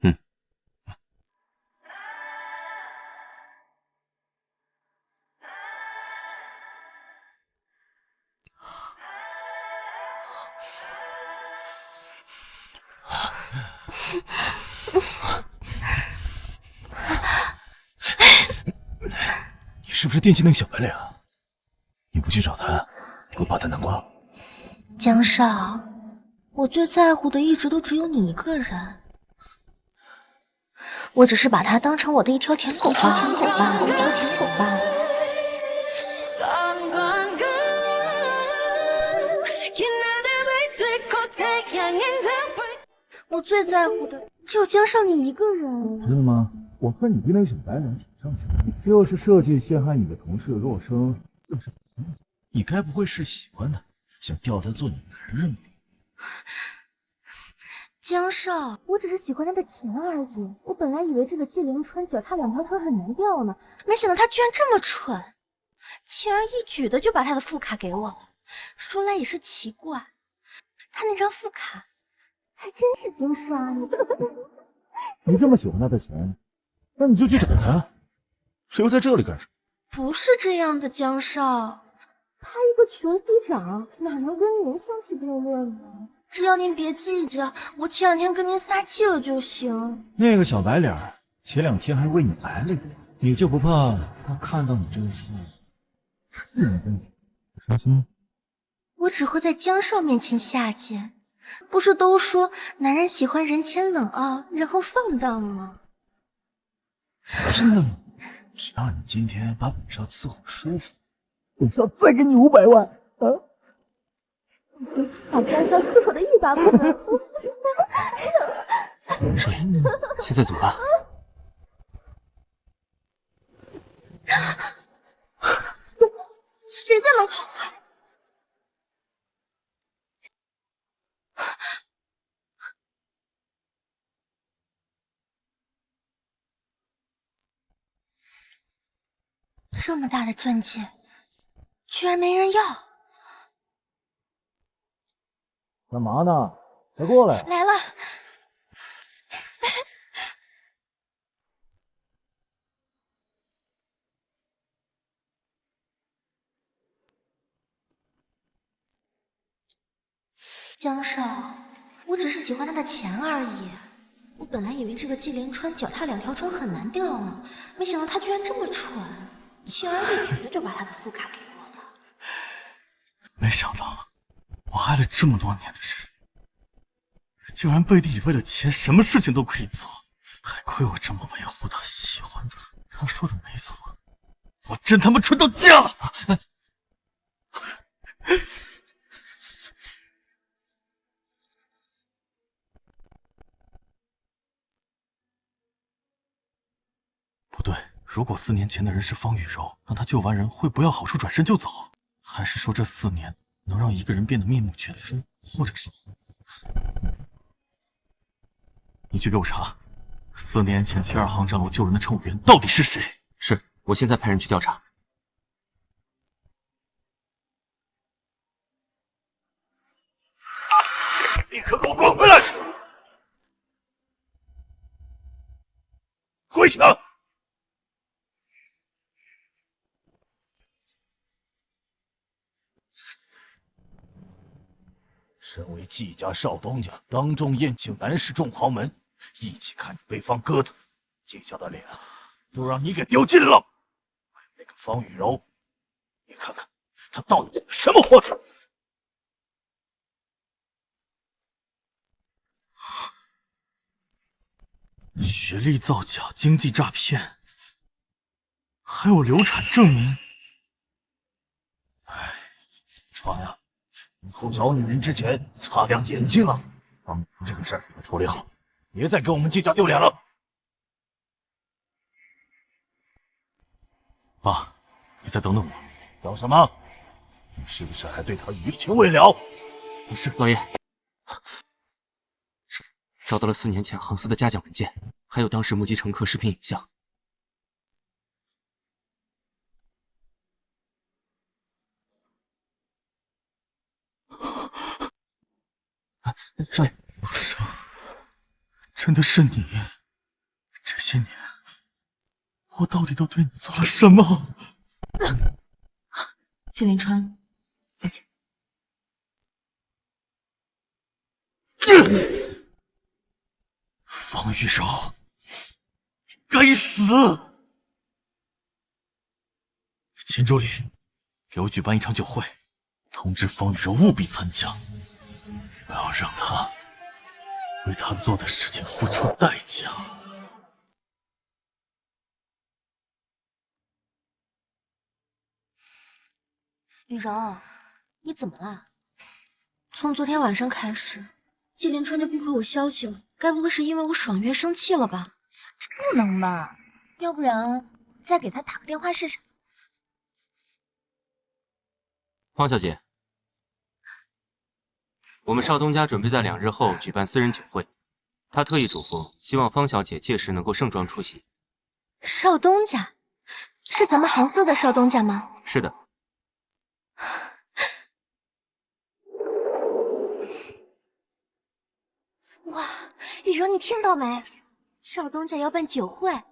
嗯。你是不是惦记那个小白脸啊？你不去找他，不怕他难过？江少，我最在乎的一直都只有你一个人。我只是把他当成我的一条舔狗罢了。我最在乎的只有江少你一个人。真的吗？我看你对那个小白脸挺上心的。这要是设计陷害你的同事若生，又是你该不会是喜欢他，想钓他做你男人吧？江少，我只是喜欢他的钱而已。我本来以为这个季凌川脚踏2条船很难钓呢，没想到他居然这么蠢，轻而易举的就把他的副卡给我了。说来也是奇怪，他那张副卡还真是金沙呢。你这么喜欢他的钱，那你就去找他，留在这里干什么？不是这样的，江少，他一个穷逼长，哪能跟您相提并论呢？只要您别计较，我前2天跟您撒气了就行。那个小白脸前2天还为你来了，你就不怕他看到你这副自然问题伤心吗？我只会在江少面前下贱。不是都说男人喜欢人前冷傲，然后放荡吗？真的吗？只要你今天把本少伺候舒服，本少再给你500万啊！把江少伺候的欲罢不能。少爷，现在怎么办？谁在门口？这么大的钻戒，居然没人要！干嘛呢？快过来！来了。江少，我只是喜欢他的钱而已。我本来以为这个季连川脚踏2条船很难掉呢，没想到他居然这么蠢，轻而易举的就把他的副卡给我了。没想到我害了这么多年的人，竟然背地里为了钱什么事情都可以做，还亏我这么维护他喜欢的。他说的没错，我真他妈蠢到家了！不对，如果4年前的人是方雨柔，那他救完人会不要好处转身就走？还是说这4年能让一个人变得面目全非？或者说，你去给我查4年前去2航站楼救人的乘务员到底是谁？是，我现在派人去调查。立刻给我滚回来！跪下！身为季家少东家，当众宴请南市众豪门，一起看你被放鸽子，季家的脸都让你给丢尽了。还有那个方雨柔，你看看她到底什么货色？学历造假、经济诈骗，还有流产证明。哎，川啊，以后找女人之前擦亮眼睛啊！这个事儿你们处理好，别再给我们季家丢脸了。爸，你再等等我。等什么？你是不是还对他余情未了？不是，老爷，找到了4年前航司的嘉奖文件，还有当时目击乘客视频影像。少爷，真的是你？这些年，我到底都对你做了什么？季连川，再见。方玉柔，该死！秦助理，给我举办一场酒会，通知方玉柔务必参加，我要让她为她做的事情付出代价。雨柔，你怎么了？从昨天晚上开始，季连川就不回我消息了，该不会是因为我爽约生气了吧？这不能吧？要不然再给他打个电话试试。方小姐，我们少东家准备在2日后举办私人酒会，他特意嘱咐，希望方小姐届时能够盛装出席。少东家，是咱们航司的少东家吗？是的。哇，雨柔，你听到没？少东家要办酒会，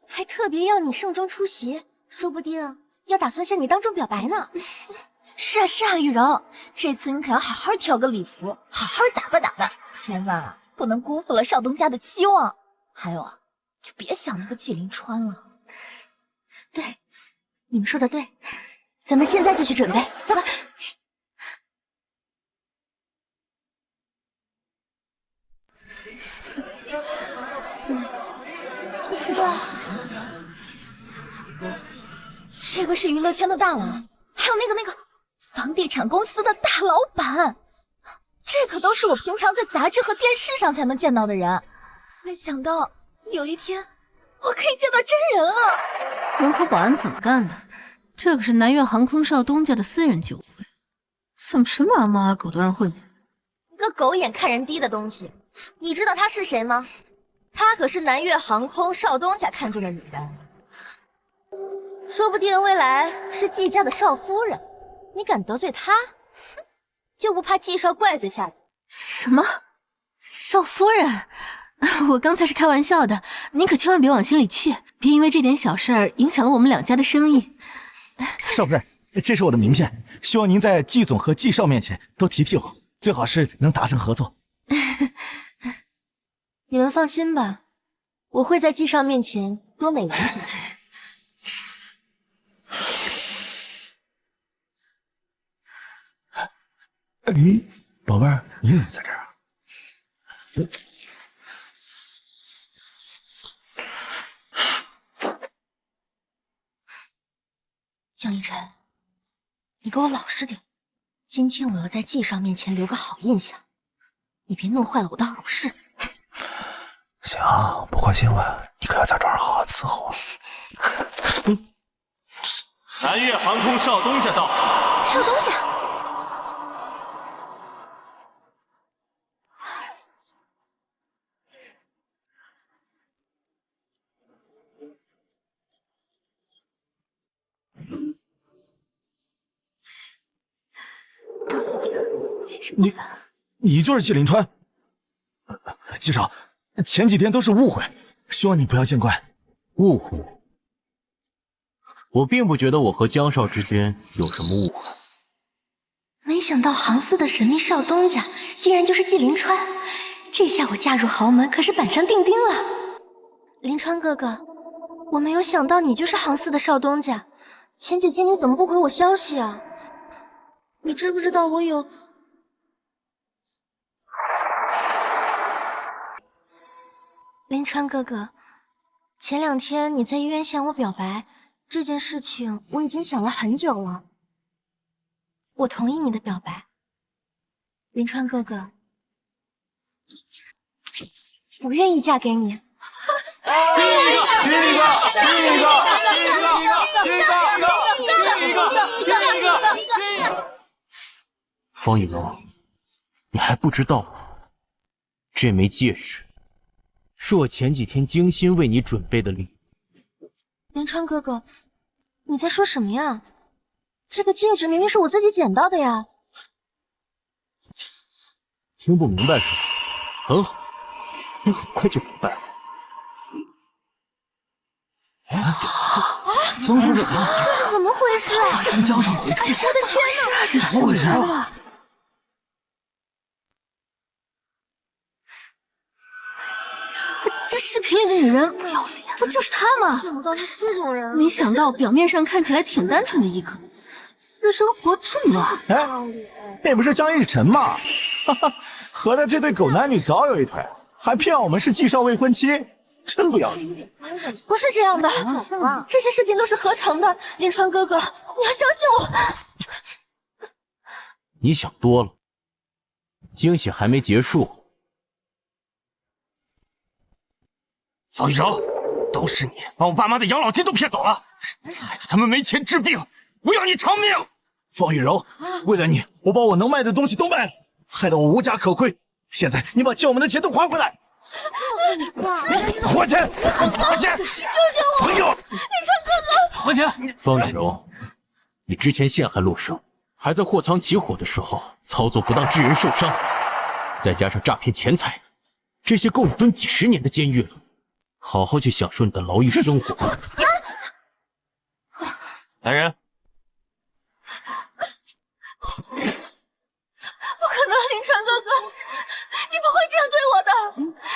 还特别要你盛装出席，说不定要打算向你当众表白呢。是啊是啊，雨柔，这次你可要好好挑个礼服，好好打扮打扮，千万不能辜负了少东家的期望。还有啊，就别想那个季连川了。对，你们说的对，咱们现在就去准备，走吧。这个是娱乐圈的大佬，还有那个房地产公司的大老板，这可都是我平常在杂志和电视上才能见到的人。没想到有一天我可以见到真人了。门口保安怎么干的？这可是南越航空少东家的私人酒会，怎么什么阿猫阿狗都让混进来？个狗眼看人低的东西！你知道他是谁吗？他可是南越航空少东家看中的女人，说不定未来是季家的少夫人。你敢得罪他，就不怕季少怪罪下去？什么？少夫人？我刚才是开玩笑的，您可千万别往心里去，别因为这点小事儿影响了我们两家的生意。少夫人，这是我的名片，希望您在季总和季少面前多提提我，最好是能达成合作。你们放心吧，我会在季少面前多美言几句。哎，宝贝儿，你怎么在这儿啊？江一晨，你给我老实点，今天我要在季少面前留个好印象，你别弄坏了我的好事。行，不过今晚你可要假装好好伺候我。南越航空少东家到。少东家。你就是季临川？季少，前几天都是误会，希望你不要见怪。误会？我并不觉得我和江少之间有什么误会。没想到杭司的神秘少东家竟然就是季临川，这下我嫁入豪门可是板上钉钉了。临川哥哥，我没有想到你就是杭司的少东家，前几天你怎么不回我消息啊？你知不知道我有……临川哥哥，前2天你在医院向我表白这件事情，我已经想了很久了。我同意你的表白，临川哥哥，我愿意嫁给你。方雨柔，你还不知道吗？这枚戒指是我前几天精心为你准备的礼物。临川哥哥，你在说什么呀？这个戒指明明是我自己捡到的呀！听不明白是吧？很好，你很快就明白了。江少，这是怎么回事啊？江少，我的天哪，这怎么回事啊？这视频里的女人不就是她吗？想不到她是这种人。没想到表面上看起来挺单纯的一个，私生活这么乱。哎，那不是江一晨吗？哈哈，合着这对狗男女早有一腿，还骗我们是季少未婚妻，真不要脸！不是这样的，这些视频都是合成的。临川哥哥，你要相信我。你想多了，惊喜还没结束。方玉柔，都是你把我爸妈的养老金都骗走了，害得他们没钱治病，我要你偿命！方玉柔，为了你，我把我能卖的东西都卖了，害得我无家可归。现在你把借我们的钱都还回来！还钱！还钱！你救救我！朋友，临川哥哥，还钱！方雨柔，你之前陷害陆生，还在货仓起火的时候操作不当致人受伤，再加上诈骗钱财，这些够你蹲几10年的监狱了。好好去享受你的牢狱生活。来人！不可能，临川哥哥，你不会这样对我的。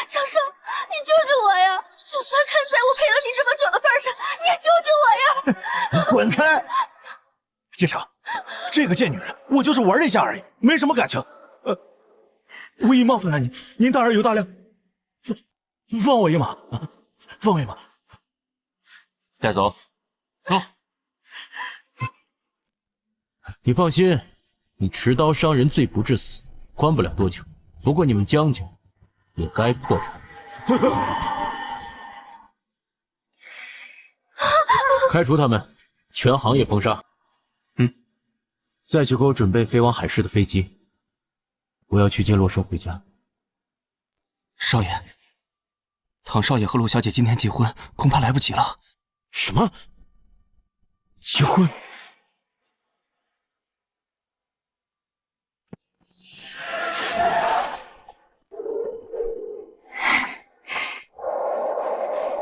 江少，你救救我呀！就算看在我陪了你这么久的份上，你也救救我呀！滚开！季少，这个贱女人，我就是玩一下而已，没什么感情。无意冒犯了您，您大人有大量，放我一马，放我一马。带走，走。你放心，你持刀伤人罪不至死，关不了多久。不过你们江家也该破产。开除他们，全行业封杀。再去给我准备飞往海市的飞机。我要去接洛生回家。少爷，唐少爷和陆小姐今天结婚，恐怕来不及了。什么？结婚？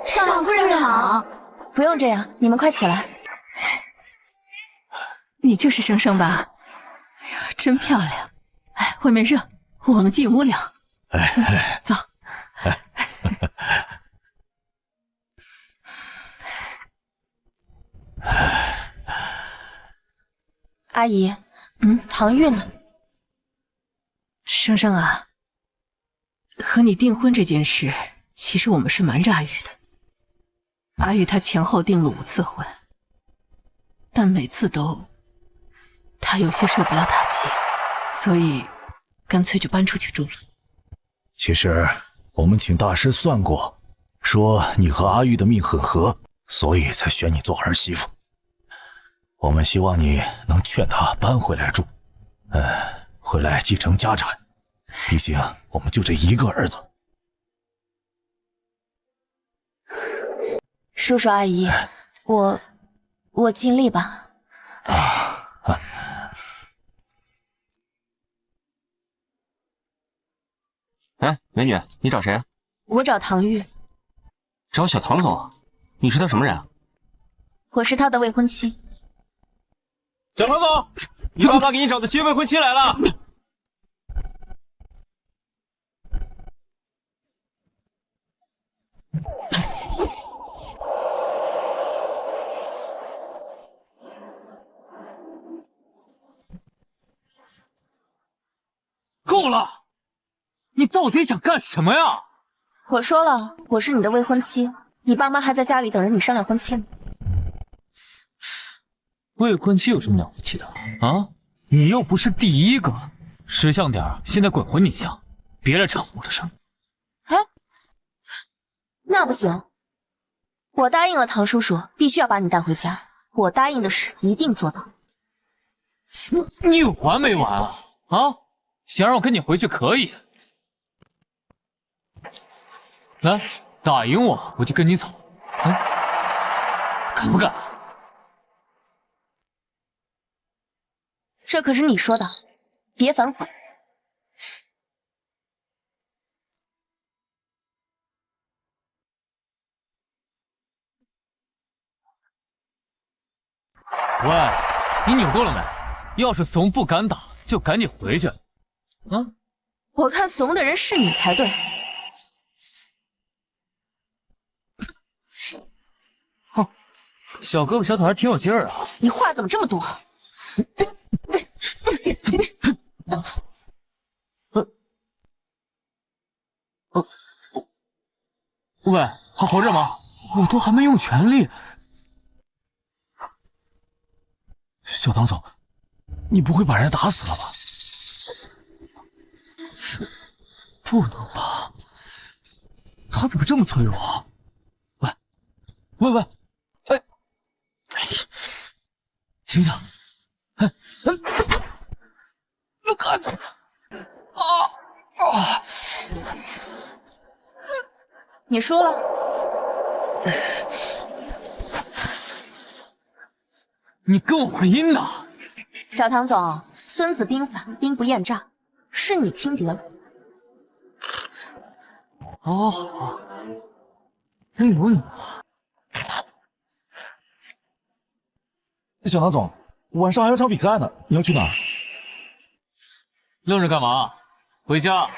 少夫人好。不用这样，你们快起来。你就是生生吧？哎呀，真漂亮！哎，外面热，我们进屋聊。走。阿姨，唐玉呢？生生啊，和你订婚这件事，其实我们是瞒着阿玉的。阿玉她前后订了5次婚，但每次都，她有些受不了打击，所以干脆就搬出去住了。其实我们请大师算过，说你和阿玉的命很合，所以才选你做儿媳妇。我们希望你能劝她搬回来住，回来继承家产。毕竟我们就这一个儿子。叔叔阿姨，我尽力吧。哎，美女，你找谁啊？我找唐玉。找小唐总？你是他什么人啊？我是他的未婚妻。小唐总，你爸妈给你找的新未婚妻来了。够了！你到底想干什么呀？我说了，我是你的未婚妻，你爸妈还在家里等着你商量婚期呢。未婚妻有什么了不起的啊？你又不是第一个，识相点，现在滚回你家，别来掺和我的事。哎，那不行，我答应了唐叔叔，必须要把你带回家，我答应的事一定做到。你有完没完啊？啊？想让我跟你回去可以，来打赢我就跟你走，敢不敢？这可是你说的，别反悔。喂，你扭够了没？要是怂不敢打，就赶紧回去。我看怂的人是你才对。小胳膊小腿还挺有劲儿啊！你话怎么这么多？喂，还活着吗？我都还没用全力。小唐总，你不会把人打死了吧？不能吧？他怎么这么脆弱？喂，哎，醒醒！你输了。你跟我拼的！小唐总，孙子兵法，兵不厌诈，是你轻敌了。好，真有你！小唐总，晚上还有场比赛呢，你要去哪儿？愣着干嘛？回家。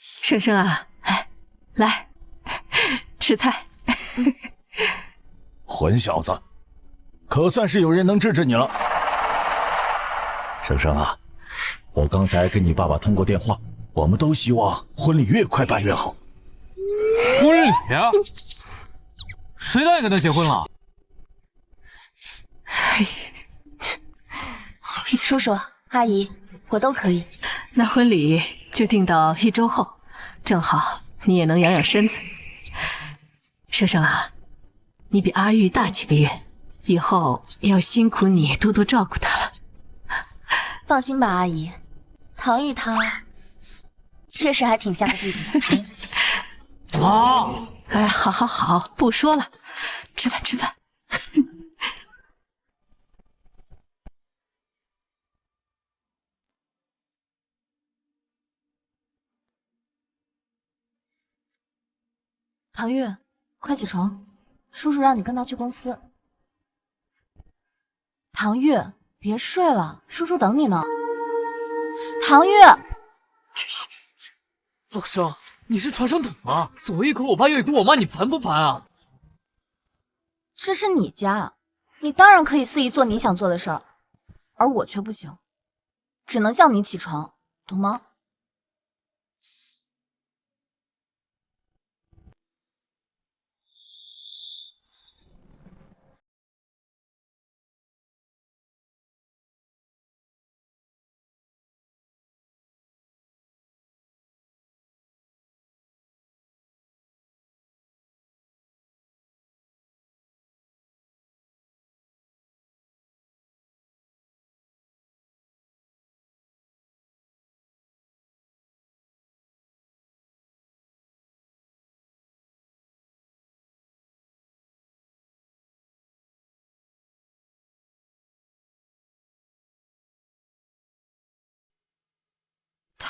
生生啊，来吃菜。混小子，可算是有人能治治你了。生生啊，我刚才跟你爸爸通过电话，我们都希望婚礼越快办越好。婚礼？谁答应跟他结婚了？叔叔阿姨，我都可以。那婚礼就定到1周后，正好你也能养养身子。生生啊，你比阿玉大几个月，以后要辛苦你多多照顾她了。放心吧，阿姨，唐玉她确实还挺像个弟弟的。啊！哎，好，不说了，吃饭。唐玉，快起床，叔叔让你跟他去公司。唐玉，别睡了，叔叔等你呢。唐玉，陆生，你是传声筒吗？左一口我爸，右一口我妈，你烦不烦啊？这是你家，你当然可以肆意做你想做的事儿，而我却不行，只能叫你起床，懂吗？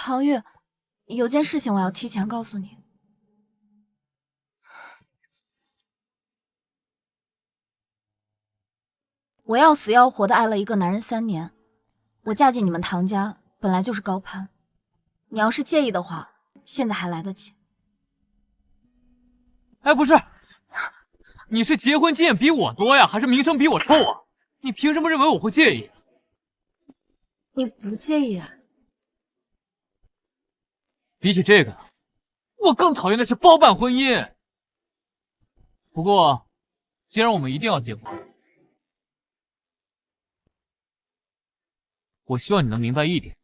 唐玉，有件事情我要提前告诉你。我要死要活的爱了一个男人3年，我嫁进你们唐家本来就是高攀，你要是介意的话，现在还来得及。哎，不是，你是结婚经验比我多呀，还是名声比我臭啊？你凭什么认为我会介意？你不介意啊？比起这个，我更讨厌的是包办婚姻。不过，既然我们一定要结婚，我希望你能明白一点，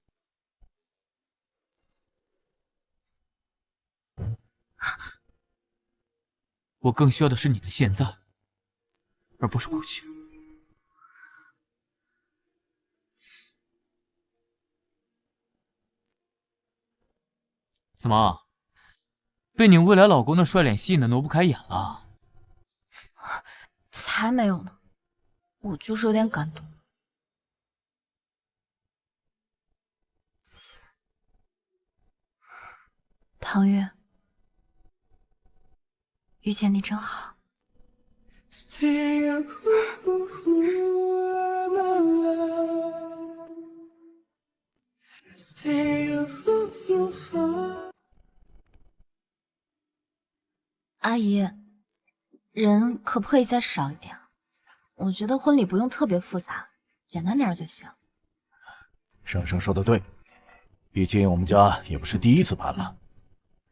我更需要的是你的现在，而不是过去。怎么，被你未来老公的帅脸吸引的挪不开眼了？才没有呢，我就是有点感动。唐月，遇见你真好。阿姨，人可不可以再少一点？我觉得婚礼不用特别复杂，简单点就行。生生说的对，毕竟我们家也不是第一次办了，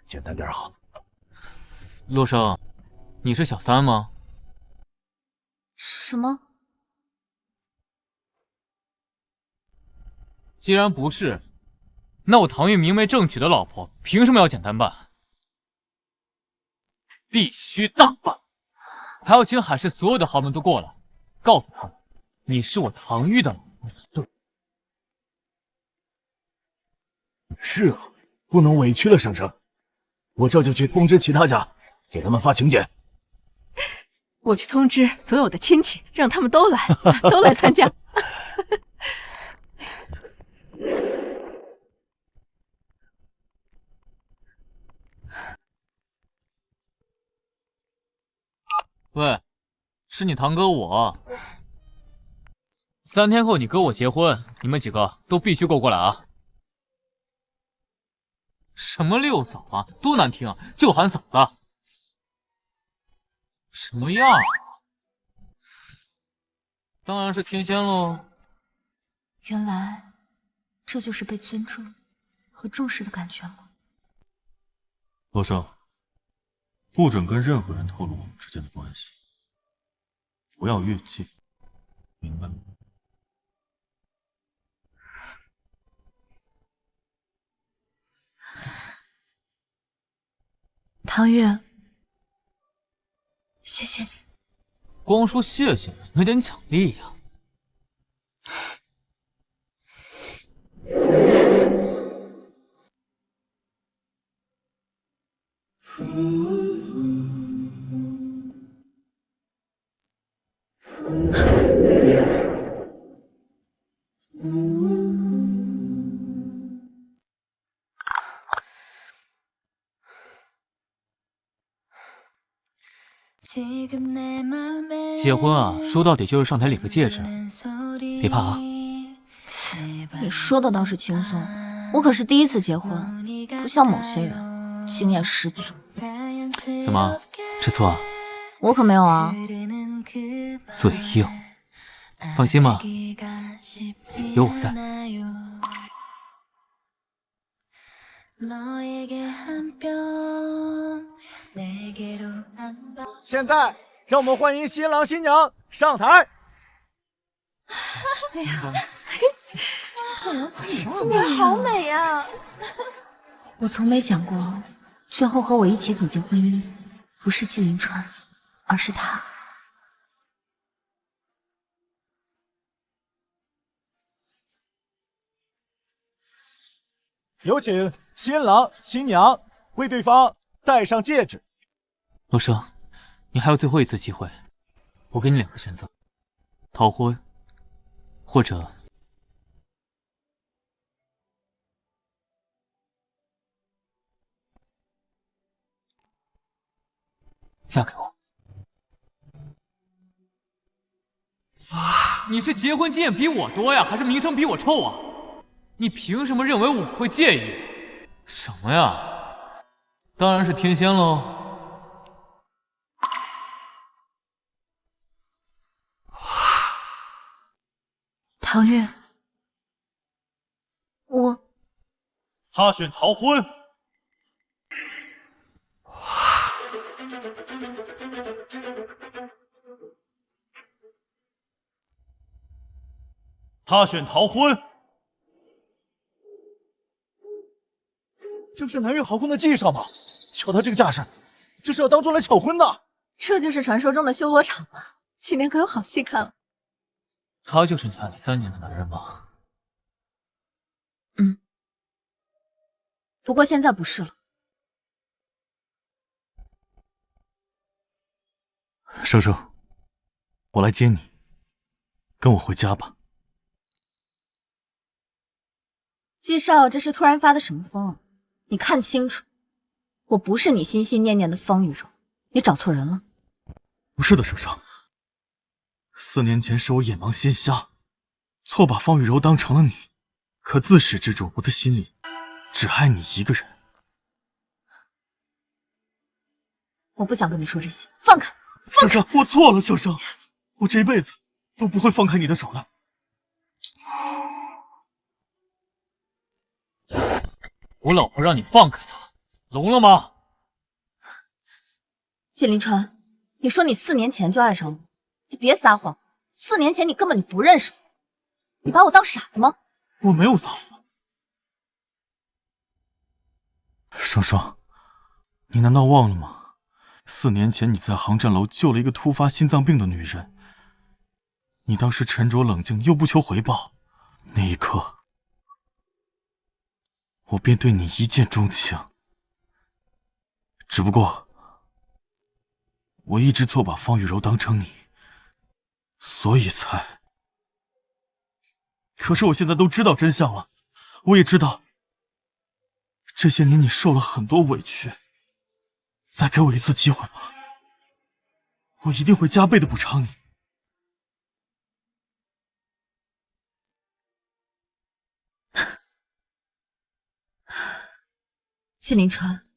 简单点好。洛生，你是小三吗？什么？既然不是，那我唐玉明媒正娶的老婆，凭什么要简单办？必须大办！还要请海市所有的豪门都过来，告诉他们你是我唐玉的老婆才对。是啊，不能委屈了生生。我这就去通知其他家，给他们发请柬。我去通知所有的亲戚，让他们都来，都来参加。喂，是你堂哥我。3天后你哥我结婚，你们几个都必须过来啊！什么六嫂啊，多难听啊，就喊嫂子。什么样啊？当然是天仙喽。原来这就是被尊重和重视的感觉吗？洛生，不准跟任何人透露我们之间的关系，不要越界，明白吗？唐月，谢谢你。光说谢谢，没点奖励呀？结婚啊，说到底就是上台领个戒指，别怕啊。你说的倒是轻松，我可是第一次结婚，不像某些人经验十足。怎么，吃醋啊？我可没有啊。嘴硬，放心吧，有我在。现在让我们欢迎新郎新娘上台。哎呀，新娘好美呀！我从没想过，最后和我一起走进婚姻，不是季凌川，而是他。有请新郎新娘为对方戴上戒指。陆生，你还有最后一次机会，我给你2个选择：逃婚，或者嫁给我。你是结婚经验比我多呀，还是名声比我臭啊？你凭什么认为我会介意？什么呀？当然是天仙喽。唐月，他选逃婚。他选逃婚。这不是南岳豪宫的纪上吗？瞧他这个架势，这是要当众来抢婚的。这就是传说中的修罗场吗？今年可有好戏看了。他就是你爱了3年的男人吗？嗯，不过现在不是了。生生，我来接你，跟我回家吧。季少，这是突然发的什么疯啊？你看清楚，我不是你心心念念的方雨柔，你找错人了。不是的，生生，4年前是我眼盲心瞎，错把方雨柔当成了你。可自始至终，我的心里只爱你一个人。我不想跟你说这些，放开！生生，我错了，生生，我这辈子都不会放开你的手的。我老婆让你放开她，聋了吗？季凌川，你说你4年前就爱上我，你别撒谎。4年前你根本就不认识我，你把我当傻子吗？我没有撒谎。生生，你难道忘了吗？4年前你在航站楼救了一个突发心脏病的女人，你当时沉着冷静又不求回报，那一刻我便对你一见钟情。只不过我一直错把方雨柔当成你，所以才……可是我现在都知道真相了，我也知道这些年你受了很多委屈，再给我一次机会吧，我一定会加倍的补偿你。季凌川，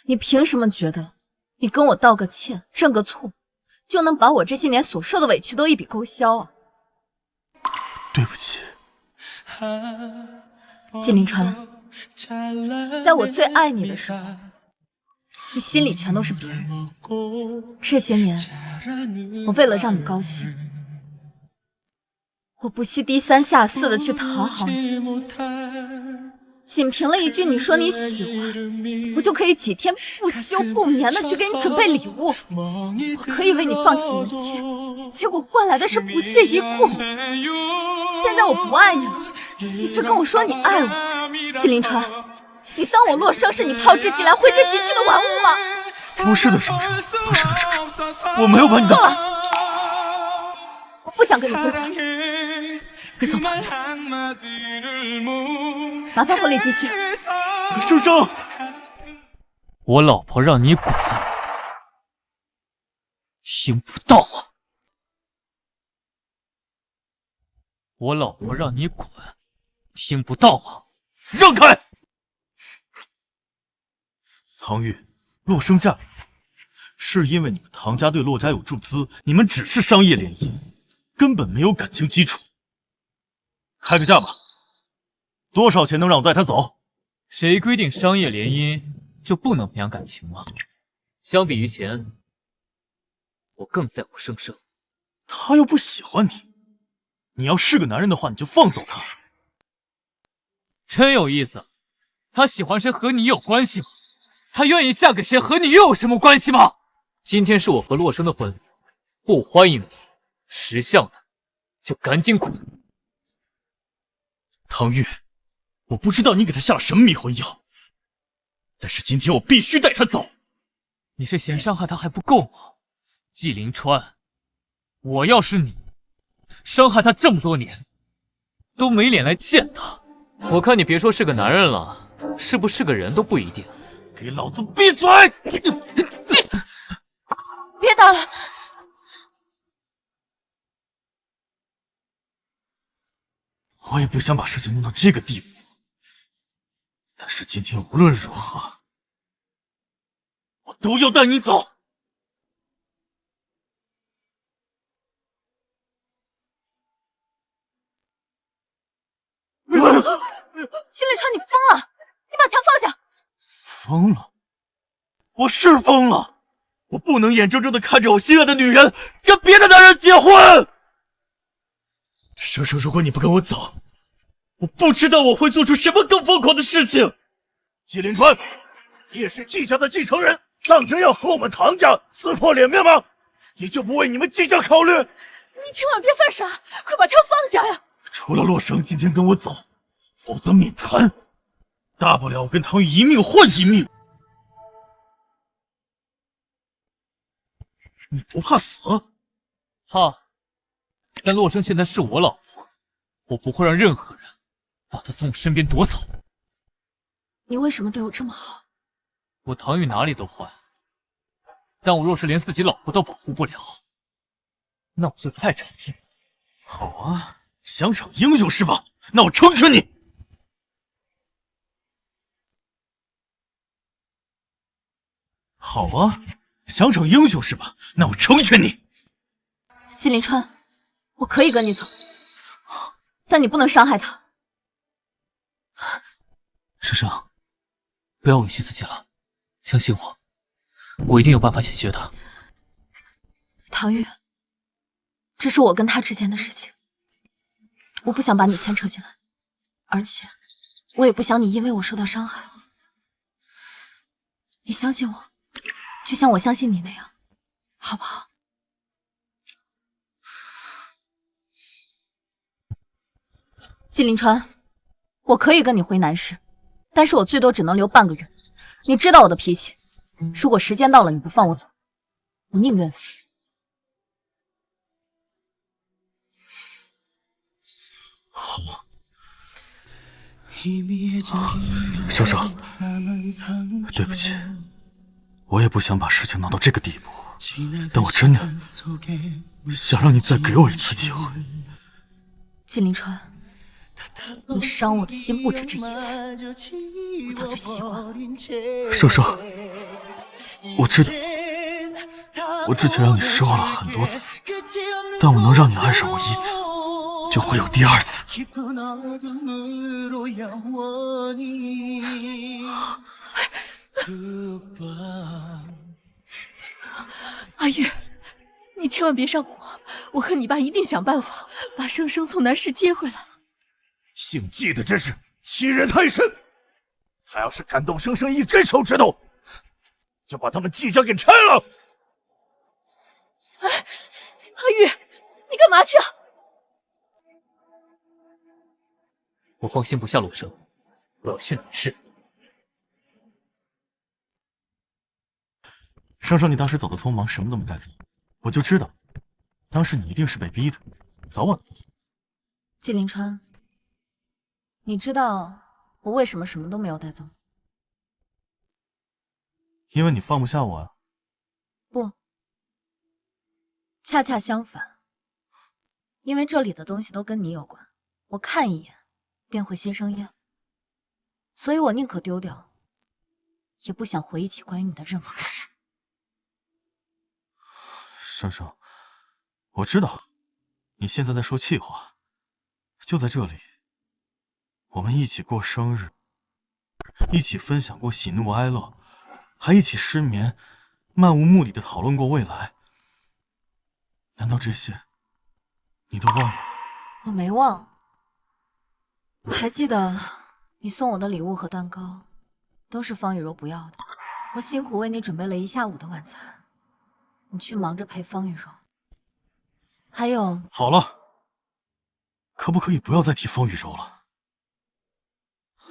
你凭什么觉得你跟我道个歉、认个错，就能把我这些年所受的委屈都一笔勾销啊？对不起，纪凌川，在我最爱你的时候，你心里全都是别人。这些年，我为了让你高兴，我不惜低三下四的去讨好你。仅凭了一句你说你喜欢，我就可以几天不休不眠的去给你准备礼物，我可以为你放弃一切，结果换来的是不屑一顾。现在我不爱你了，你却跟我说你爱我。纪凌川，你当我洛生是你炮制伎来挥之即去的玩物吗？不是的，生生，不是的，生生，我没有把你当……够了，我不想跟你废话，别走吧，麻烦回来继续。生生，我老婆让你滚，听不到吗？我老婆让你滚，听不到吗？让开！唐玉，洛生嫁给你，是因为你们唐家对洛家有注资，你们只是商业联姻，根本没有感情基础。开个价吧，多少钱能让我带她走？谁规定商业联姻就不能培养感情吗？相比于钱，我更在乎生生。他又不喜欢你，你要是个男人的话，你就放走他。真有意思，他喜欢谁和你有关系吗？他愿意嫁给谁和你又有什么关系吗？今天是我和洛生的婚礼，不欢迎你，识相的就赶紧滚。唐玉，我不知道你给他下了什么迷魂药，但是今天我必须带他走。你是嫌伤害他还不够吗？纪凌川，我要是你，伤害他这么多年，都没脸来见他。我看你别说是个男人了，是不是个人都不一定。给老子闭嘴！别打了！我也不想把事情弄到这个地步，但是今天无论如何，我都要带你走。纪凌川，你疯了！你把枪放下！疯了？我是疯了！我不能眼睁睁的看着我心爱的女人跟别的男人结婚！生生，如果你不跟我走，我不知道我会做出什么更疯狂的事情。纪凌川，你也是纪家的继承人，当真要和我们唐家撕破脸面吗？你就不为你们纪家考虑？你千万别犯傻，快把枪放下呀！除了洛生今天跟我走，否则免谈。大不了我跟唐玉一命换一命。你不怕死？怕。但洛生现在是我老婆，我不会让任何人把她从我身边夺走。你为什么对我这么好？我唐玉哪里都坏，但我若是连自己老婆都保护不了，那我就太长进。好啊，想逞英雄是吧？那我成全你。好啊，想逞英雄是吧？那我成全你。纪凌川，我可以跟你走，但你不能伤害他。生生，不要委屈自己了，相信我，我一定有办法解决的。唐玉，这是我跟他之间的事情，我不想把你牵扯进来，而且我也不想你因为我受到伤害。你相信我，就像我相信你那样，好不好？纪凌川，我可以跟你回南市，但是我最多只能留半个月。你知道我的脾气，如果时间到了你不放我走，我宁愿死。好，生生，对不起，我也不想把事情闹到这个地步，但我真的想让你再给我一次机会。纪凌川，你伤我的心不止这一次，我早就习惯了。生生，我知道，我之前让你失望了很多次，但我能让你爱上我一次，就会有第二次。阿玉，你千万别上火，我和你爸一定想办法把生生从南市接回来。姓季的真是欺人太甚！他要是敢动生生一根手指头，就把他们季家给拆了！哎，阿玉，你干嘛去啊？我放心不下陆生，我要去南市。生生，你当时走的匆忙，什么都没带走，我就知道，当时你一定是被逼的，早晚都会。季凌川，你知道我为什么什么都没有带走？因为你放不下我啊。不，恰恰相反，因为这里的东西都跟你有关，我看一眼便会心生厌，所以我宁可丢掉，也不想回忆起关于你的任何事。生生，我知道你现在在说气话，就在这里，我们一起过生日，一起分享过喜怒哀乐，还一起失眠，漫无目的的讨论过未来。难道这些你都忘了？我没忘，我还记得你送我的礼物和蛋糕，都是方雨柔不要的。我辛苦为你准备了一下午的晚餐，你却忙着陪方雨柔。还有，好了，可不可以不要再提方雨柔了？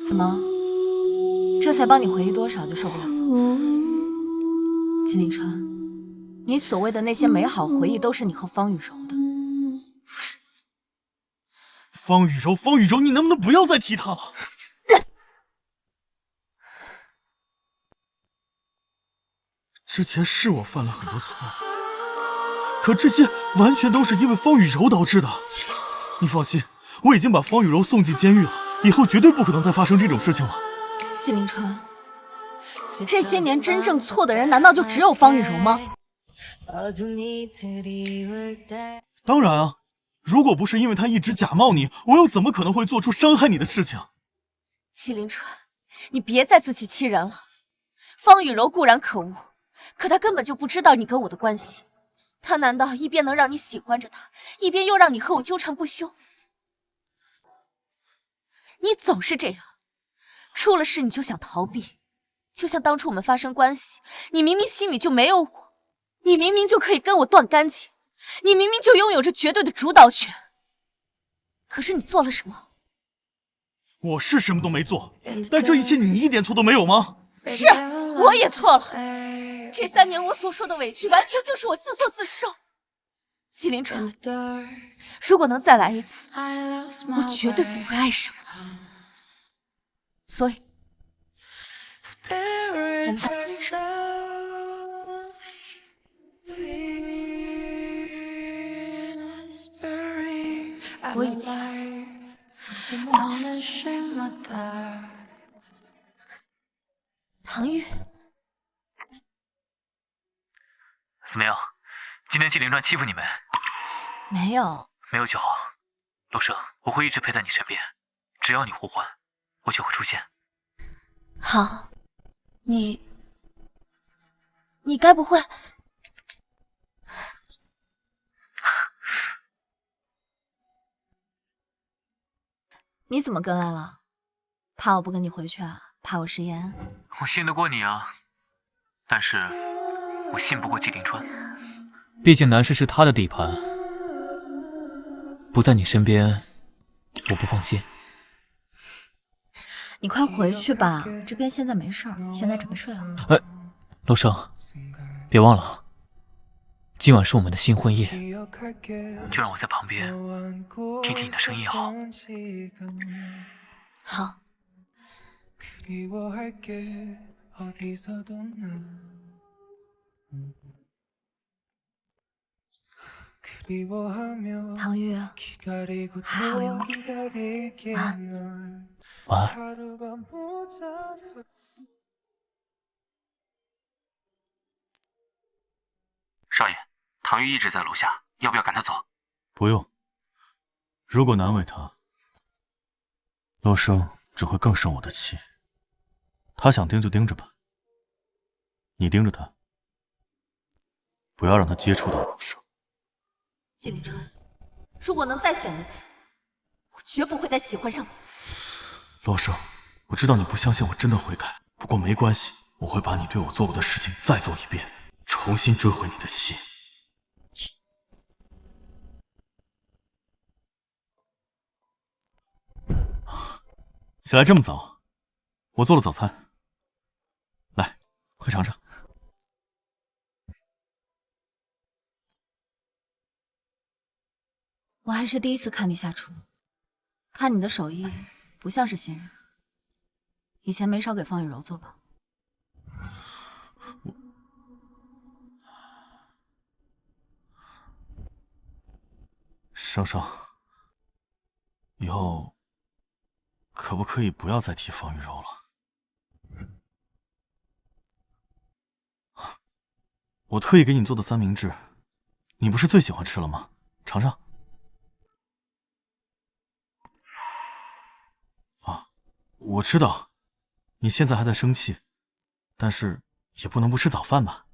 怎么？这才帮你回忆多少就受不了？金凌川，你所谓的那些美好回忆都是你和方雨柔的。方雨柔，方雨柔，你能不能不要再提她了？之前是我犯了很多错误，可这些完全都是因为方雨柔导致的。你放心，我已经把方雨柔送进监狱了，以后绝对不可能再发生这种事情了。季凌川，这些年真正错的人难道就只有方雨柔吗？当然啊，如果不是因为他一直假冒你，我又怎么可能会做出伤害你的事情？季凌川，你别再自欺欺人了。方雨柔固然可恶，可她根本就不知道你跟我的关系。她难道一边能让你喜欢着她，一边又让你和我纠缠不休？你总是这样，出了事你就想逃避，就像当初我们发生关系，你明明心里就没有我，你明明就可以跟我断干净，你明明就拥有着绝对的主导权，可是你做了什么？我是什么都没做，但这一切你一点错都没有吗？是，我也错了。这3年我所受的委屈，完全就是我自作自受。季凌川，如果能再来一次，我绝对不会爱上你。所以，我们打算分手。我以前怎么就梦到唐玉？怎么样？今天季凌川欺负你们？没有，没有就好。陆生，我会一直陪在你身边，只要你呼唤，我就会出现。好，你该不会……你怎么跟来了？怕我不跟你回去啊？怕我食言？我信得过你啊，但是我信不过季凌川。毕竟南市是他的地盘，不在你身边，我不放心。你快回去吧，这边现在没事儿，现在准备睡了。陆生，别忘了，今晚是我们的新婚夜，就让我在旁边听听你的声音好。好。唐玉，还好有你。晚安。晚安。少爷，唐玉一直在楼下，要不要赶他走？不用。如果难为他，洛生只会更生我的气。他想盯就盯着吧，你盯着他，不要让他接触到洛生。季凌川，如果能再选一次，我绝不会再喜欢上你。洛生，我知道你不相信我真的会改，不过没关系，我会把你对我做过的事情再做一遍，重新追回你的心。起来这么早，我做了早餐，来，快尝尝。我还是第一次看你下厨，看你的手艺不像是新人，以前没少给方雨柔做吧？生生，以后可不可以不要再提方雨柔了？我特意给你做的三明治，你不是最喜欢吃了吗？尝尝。啊，我知道你现在还在生气，但是也不能不吃早饭吧？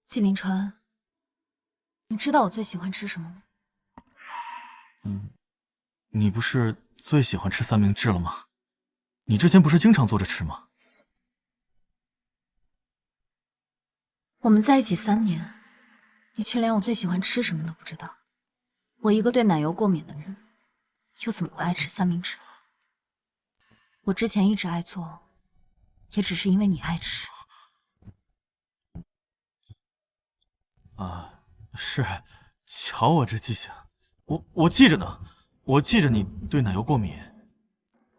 季凌川，你知道我最喜欢吃什么吗？你不是最喜欢吃三明治了吗？你之前不是经常做着吃吗？我们在一起3年，你却连我最喜欢吃什么都不知道。我一个对奶油过敏的人，又怎么会爱吃三明治？我之前一直爱做，也只是因为你爱吃。啊，是，瞧我这记性，我记着呢，我记着你对奶油过敏，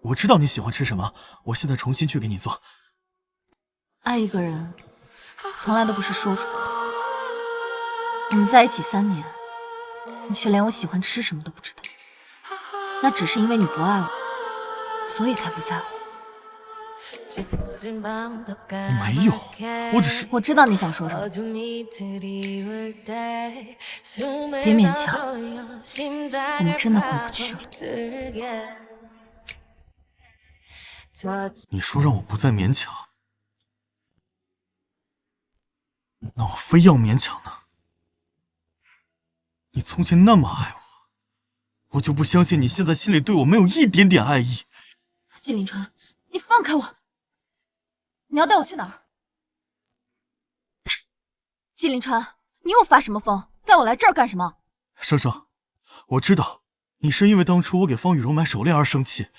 我知道你喜欢吃什么，我现在重新去给你做。爱一个人，从来都不是说出来的。我们在一起3年，你却连我喜欢吃什么都不知道，那只是因为你不爱我，所以才不在乎。没有，我只是……我知道你想说什么，别勉强，我们真的回不去了。你说让我不再勉强，那我非要勉强呢？你从前那么爱我，我就不相信你现在心里对我没有一点点爱意。季凌川，你放开我！你要带我去哪儿？季凌川，你又发什么疯？带我来这儿干什么？生生，我知道你是因为当初我给方雨柔买手链而生气，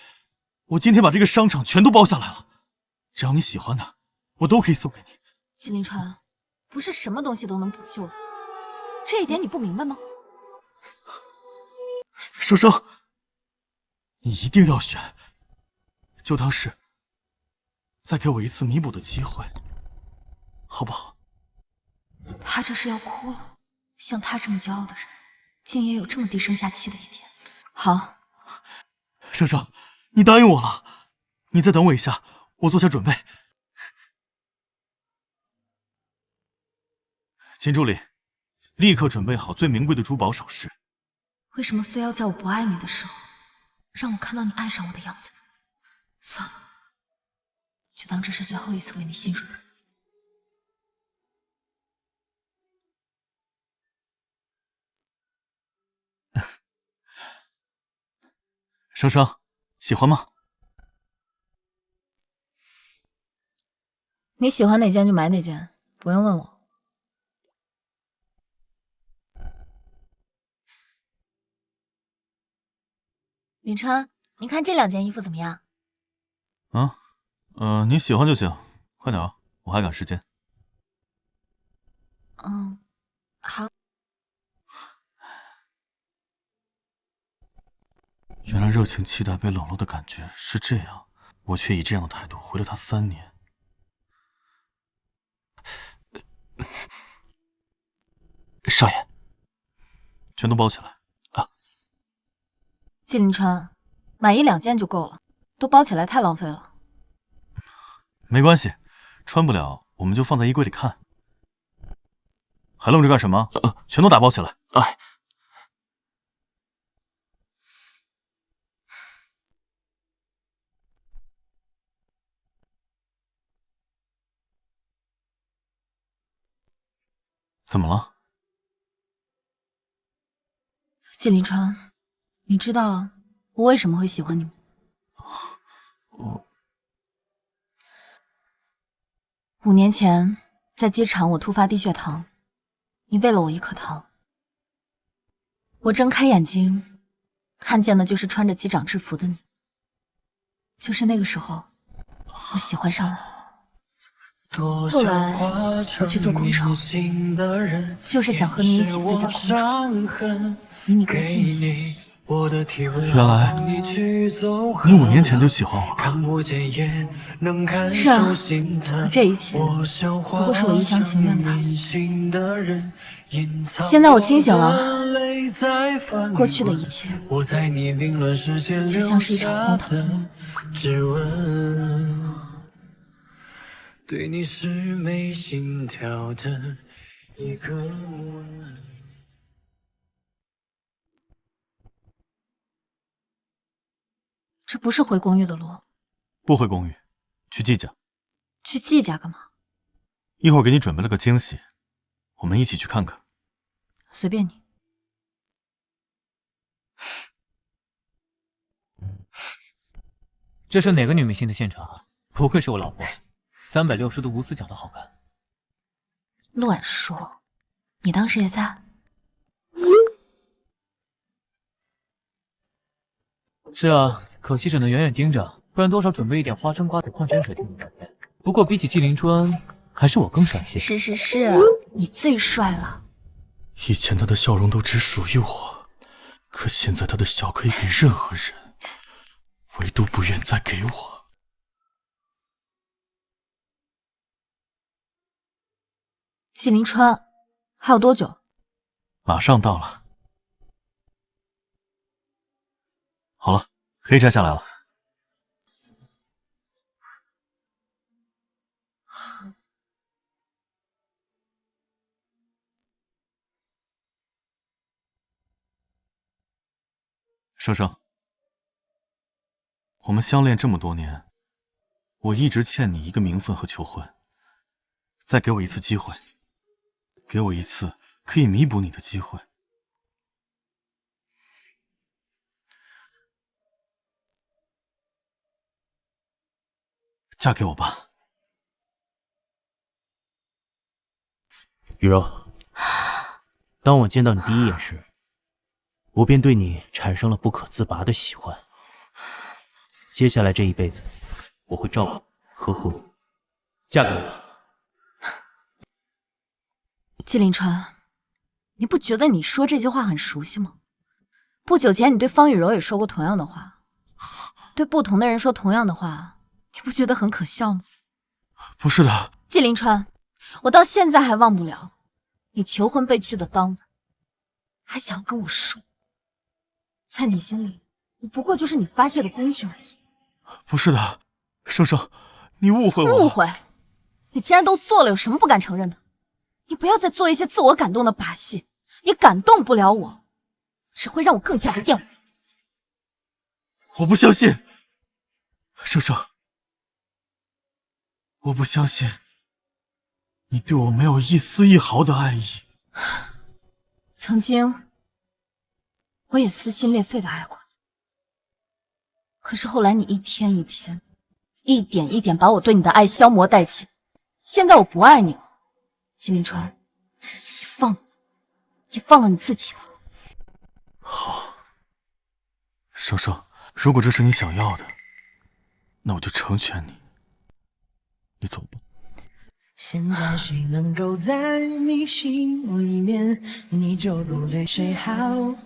我今天把这个商场全都包下来了，只要你喜欢的，我都可以送给你。季凌川，不是什么东西都能补救的，这一点你不明白吗？生生，你一定要选，就当是再给我一次弥补的机会，好不好？他这是要哭了，像他这么骄傲的人，竟也有这么低声下气的一天。好，生生，你答应我了，你再等我一下，我做下准备。秦助理，立刻准备好最名贵的珠宝首饰。为什么非要在我不爱你的时候，让我看到你爱上我的样子？算了，就当这是最后一次为你心软。生生，喜欢吗？你喜欢哪件就买哪件，不用问我。林川，你看这2件衣服怎么样？你喜欢就行，快点啊，我还赶时间。好。原来热情期待被冷落的感觉是这样，我却以这样的态度回了他3年。少爷，全都包起来啊！季凌川，买1、2件就够了，都包起来太浪费了。没关系，穿不了我们就放在衣柜里看。还愣着干什么？全都打包起来！哎，怎么了？季林川，你知道我为什么会喜欢你吗？5年前在机场我突发低血糖，你喂了我1颗糖。我睁开眼睛，看见的就是穿着机长制服的你。就是那个时候，我喜欢上了。后来我去做空乘，就是想和你一起飞向空中，离你更近一些。原来你5年前就喜欢我了。是啊，可这一切不过是我一厢情愿罢了。现在我清醒了，过去的一切就像是一场荒唐。对你是没心跳的一个吻。这不是回公寓的路。不回公寓，去季家。去季家干嘛？一会儿给你准备了个惊喜，我们一起去看看。随便你。这是哪个女明星的现场？不愧是我老婆，360度无死角的好看。乱说，你当时也在？是啊，可惜只能远远盯着，不然多少准备一点花生、瓜子、矿泉水替你聊天。不过比起季林川，还是我更帅一些。是，你最帅了。以前他的笑容都只属于我，可现在他的笑可以给任何人，唯独不愿再给我。季林川，还有多久？马上到了。好了，可以摘下来了。生生，我们相恋这么多年，我一直欠你一个名分和求婚。再给我一次机会，给我一次可以弥补你的机会。嫁给我吧。雨柔，当我见到你第一眼时，我便对你产生了不可自拔的喜欢。接下来这一辈子，我会照顾呵护你，嫁给我吧。季林川，你不觉得你说这些话很熟悉吗？不久前你对方雨柔也说过同样的话，对不同的人说同样的话，你不觉得很可笑吗？不是的，季林川，我到现在还忘不了你求婚被拒的当晚，还想要跟我睡。在你心里，我不过就是你发泄的工具而已。不是的，生生，你误会我了。误会？你既然都做了，有什么不敢承认的？你不要再做一些自我感动的把戏，你感动不了我，只会让我更加的厌恶。我不相信，生生，我不相信你对我没有一丝一毫的爱意。曾经，我也撕心裂肺的爱过，可是后来你一天一天，一点一点把我对你的爱消磨殆尽。现在我不爱你了，季林川，你放了你自己吧。好，生生，如果这是你想要的，那我就成全你。你走吧。现在谁能够在你心里面，你就不对谁好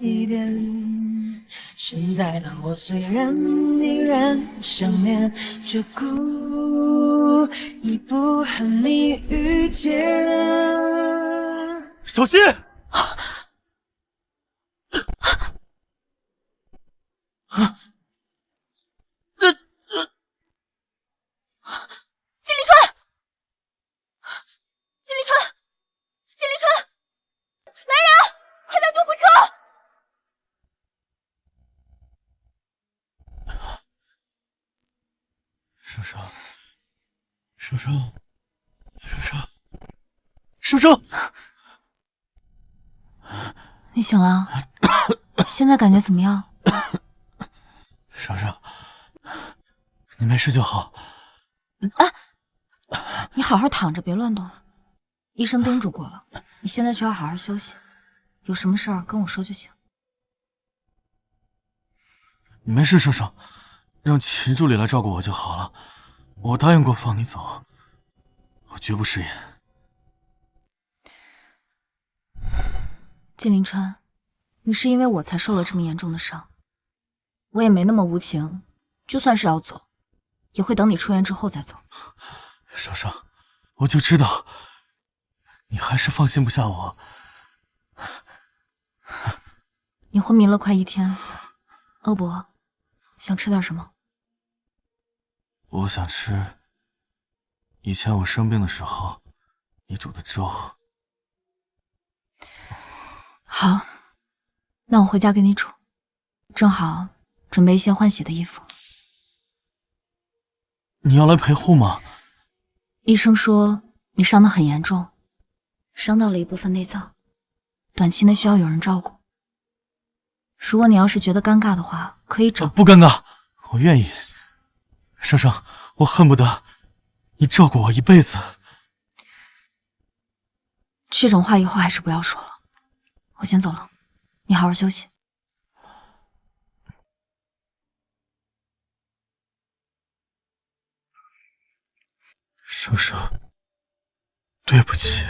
一点。现在的我虽然依然想念，却故意不和你遇见。小心！季林川，季林川，季林川，来人，快打救护车！生生，生生，生生，生生。你醒了？现在感觉怎么样？生生，你没事就好。你好好躺着，别乱动。医生叮嘱过了，你现在需要好好休息，有什么事儿跟我说就行。你没事，生生，让秦助理来照顾我就好了。我答应过放你走，我绝不食言。季凌川，你是因为我才受了这么严重的伤，我也没那么无情，就算是要走，也会等你出院之后再走。生生，我就知道你还是放心不下我。你昏迷了快1天，欧博，想吃点什么？我想吃以前我生病的时候你煮的粥。好，那我回家给你煮，正好准备一些换洗的衣服。你要来陪护吗？医生说你伤得很严重，伤到了一部分内脏，短期内需要有人照顾。如果你要是觉得尴尬的话，可以找。不尴尬，我愿意。生生，我恨不得你照顾我一辈子。这种话以后还是不要说了。我先走了，你好好休息。生生，对不起。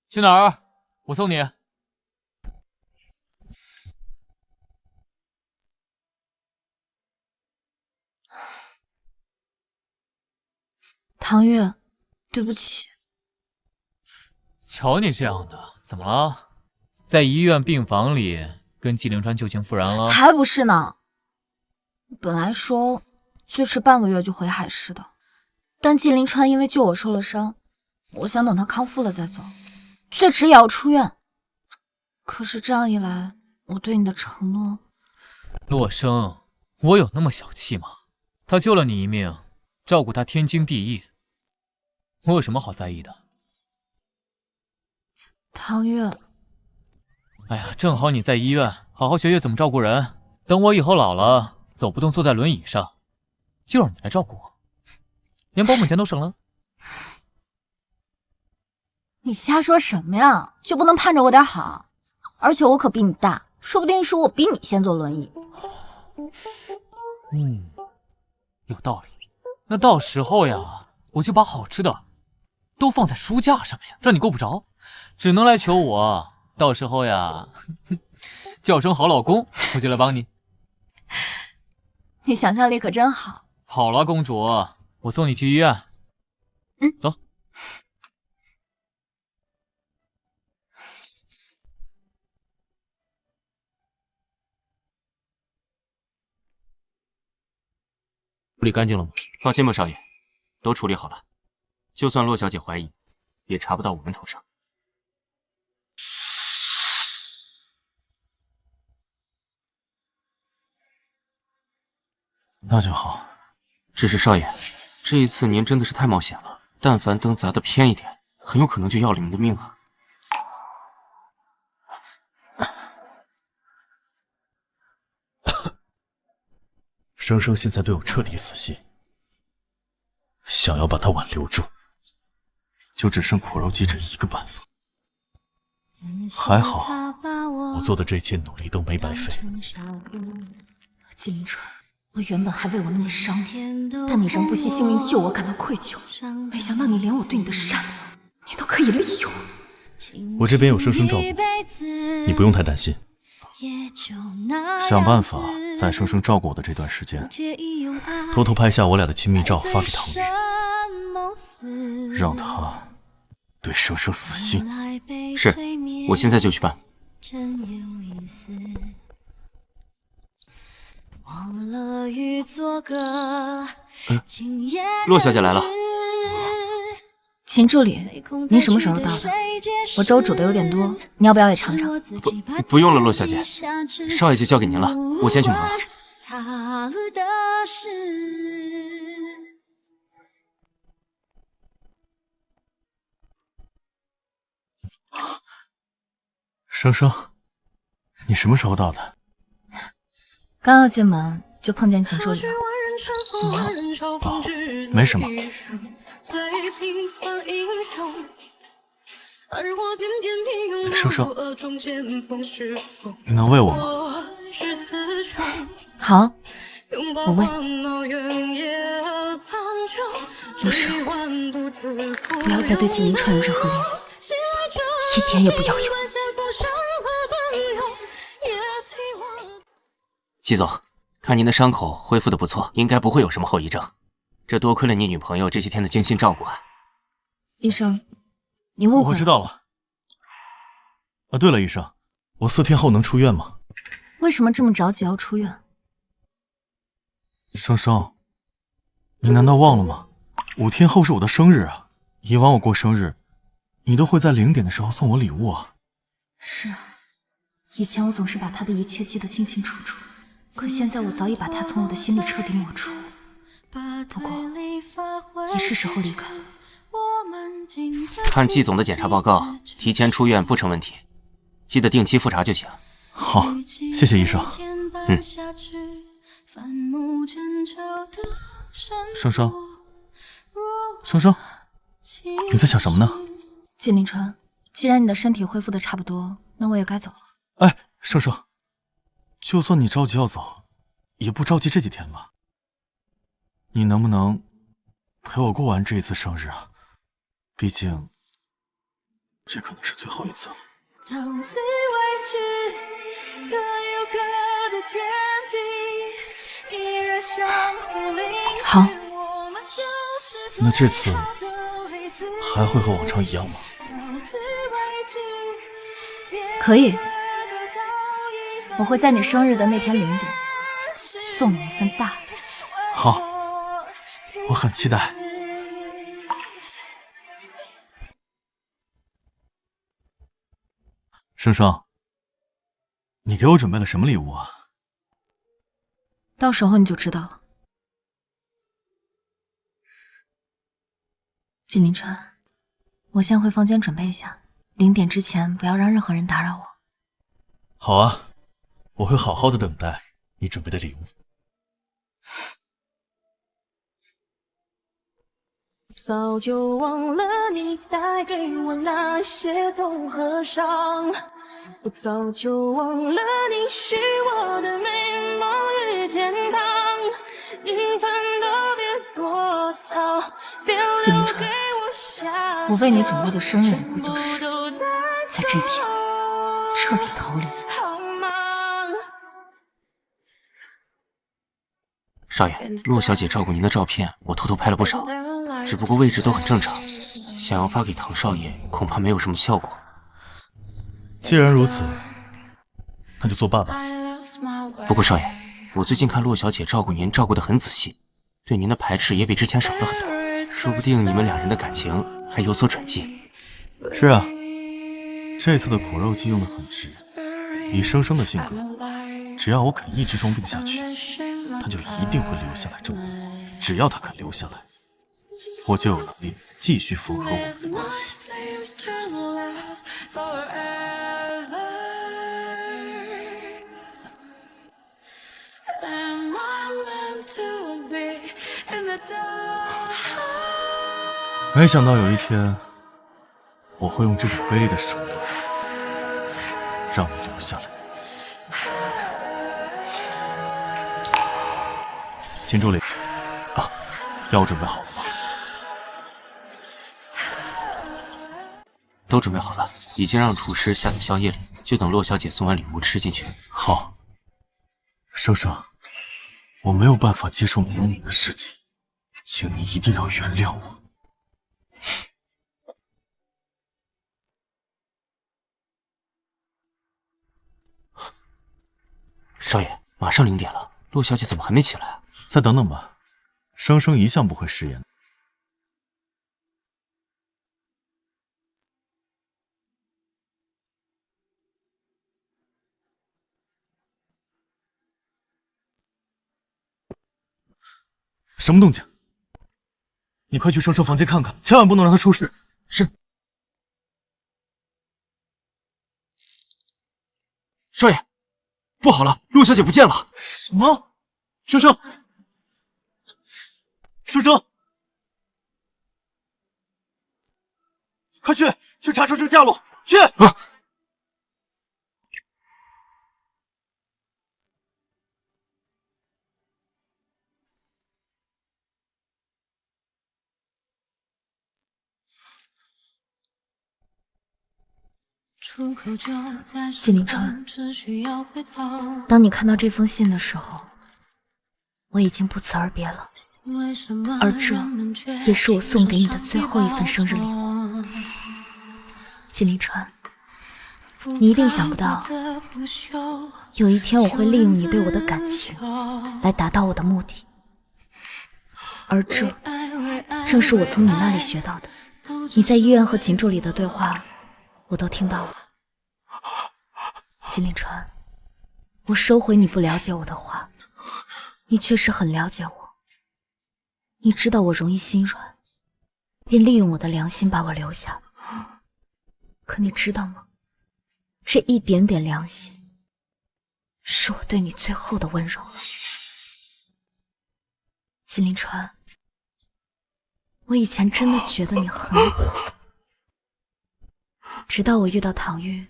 去哪儿？我送你。唐月，对不起。瞧你这样的，怎么了？在医院病房里跟季凌川旧情复燃了？才不是呢！本来说最迟半个月就回海市的，但季凌川因为救我受了伤，我想等他康复了再走，最迟也要出院。可是这样一来，我对你的承诺……洛生，我有那么小气吗？他救了你一命，照顾他天经地义，我有什么好在意的？唐月，哎呀，正好你在医院，好好学学怎么照顾人。等我以后老了，走不动，坐在轮椅上，就让你来照顾我，连保姆钱都省了。你瞎说什么呀？就不能盼着我点好？而且我可比你大，说不定是我比你先坐轮椅。有道理。那到时候呀，我就把好吃的都放在书架上面，让你够不着，只能来求我。到时候呀，叫声好老公，我就来帮你。你想象力可真好。好了，公主，我送你去医院。走。处理干净了吗？放心吧，少爷，都处理好了。就算洛小姐怀疑，也查不到我们头上。那就好。只是少爷，这一次您真的是太冒险了，但凡灯砸得偏一点，很有可能就要了您的命啊！生生现在对我彻底死心，想要把他挽留住，就只剩苦肉计这一个办法。还好，我做的这一切努力都没白费。季凌川，我原本还为我那么伤你，但你仍不惜性命救我，感到愧疚。没想到你连我对你的善良，你都可以利用。我这边有生生照顾，你不用太担心。想办法在生生照顾我的这段时间，偷偷拍下我俩的亲密照发给唐月，让他对生生死心。是，我现在就去办。洛小姐来了。秦助理，您什么时候到的？我粥煮的有点多，你要不要也尝尝？不用了，洛小姐，少爷就交给您了，我先去忙了。生生，你什么时候到的？刚要进门就碰见锦州雨了，怎么了？哦，没什么。生生，你能喂我吗？好，我喂。陆少，不要再对季明川有任何联络，一点也不要有。季总，看您的伤口恢复的不错，应该不会有什么后遗症。这多亏了你女朋友这些天的精心照顾啊。医生，你误会了。我知道了。啊，对了，医生，我4天后能出院吗？为什么这么着急要出院？生生，你难道忘了吗？5天后是我的生日啊！以往我过生日，你都会在0点的时候送我礼物啊。是啊，以前我总是把他的一切记得清清楚楚，可现在我早已把他从我的心里彻底抹除。不过，也是时候离开了。看季总的检查报告，提前出院不成问题，记得定期复查就行。好，谢谢医生。生生，生生，你在想什么呢？季凌川，既然你的身体恢复的差不多，那我也该走了。哎，生生，就算你着急要走，也不着急这几天吧。你能不能陪我过完这一次生日啊？毕竟，这可能是最后一次了。到此为止，各有各的天地，依然相互聆听。好，那这次还会和往常一样吗？可以，我会在你生日的那天0点送你一份大礼。好，我很期待。生生，你给我准备了什么礼物啊？到时候你就知道了。季凌川，我先回房间准备一下，0点之前不要让任何人打扰我。好啊，我会好好的等待你准备的礼物。早就忘了你带给我那些痛和伤，我早就忘了你是我的美梦与天堂，一分都别躲藏，别留给我遐我为你准备的生日礼物就是在这天彻底逃离。少爷，洛小姐照顾您的照片，我偷偷拍了不少，只不过位置都很正常，想要发给唐少爷，恐怕没有什么效果。既然如此，那就作罢吧。不过少爷，我最近看洛小姐照顾您照顾得很仔细，对您的排斥也比之前少了很多，说不定你们2人的感情还有所转机。是啊，这次的苦肉计用得很直，以生生的性格，只要我肯一直装病下去，他就一定会留下来照顾我。只要他肯留下来，我就有能力继续符合我们的关系。没想到有一天，我会用这种卑劣的手段让你留下来。秦助理，啊，药准备好了吗？都准备好了，已经让厨师下在宵夜里，就等洛小姐送完礼物吃进去。好，生生，我没有办法接受没有你的世界，请你一定要原谅我。少爷，马上0点了，洛小姐怎么还没起来啊？再等等吧，生生一向不会食言。什么动静？你快去生生房间看看，千万不能让他出事。是。少爷，不好了，陆小姐不见了！什么？生生，生生，快去查生生下落，去！啊！纪凌川，当你看到这封信的时候，我已经不辞而别了，而这也是我送给你的最后一份生日礼物。纪凌川，你一定想不到，有一天我会利用你对我的感情，来达到我的目的，而这正是我从你那里学到的。你在医院和秦助理的对话，我都听到了。纪凌川，我收回你不了解我的话，你确实很了解我。你知道我容易心软，便利用我的良心把我留下。可你知道吗？这一点点良心，是我对你最后的温柔了。纪凌川，我以前真的觉得你很好，直到我遇到唐玉，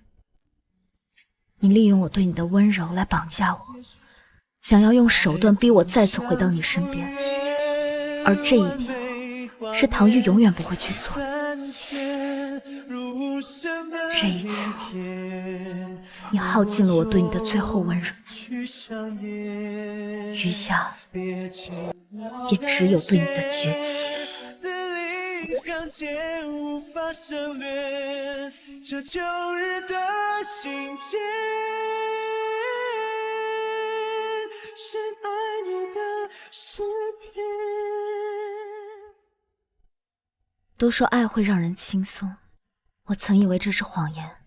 你利用我对你的温柔来绑架我，想要用手段逼我再次回到你身边，而这一点是唐玉永远不会去做的。这一次，你耗尽了我对你的最后温柔，余下也只有对你的绝情。让剑无法省略这旧日的心结，深爱你的诗篇。都说爱会让人轻松，我曾以为这是谎言，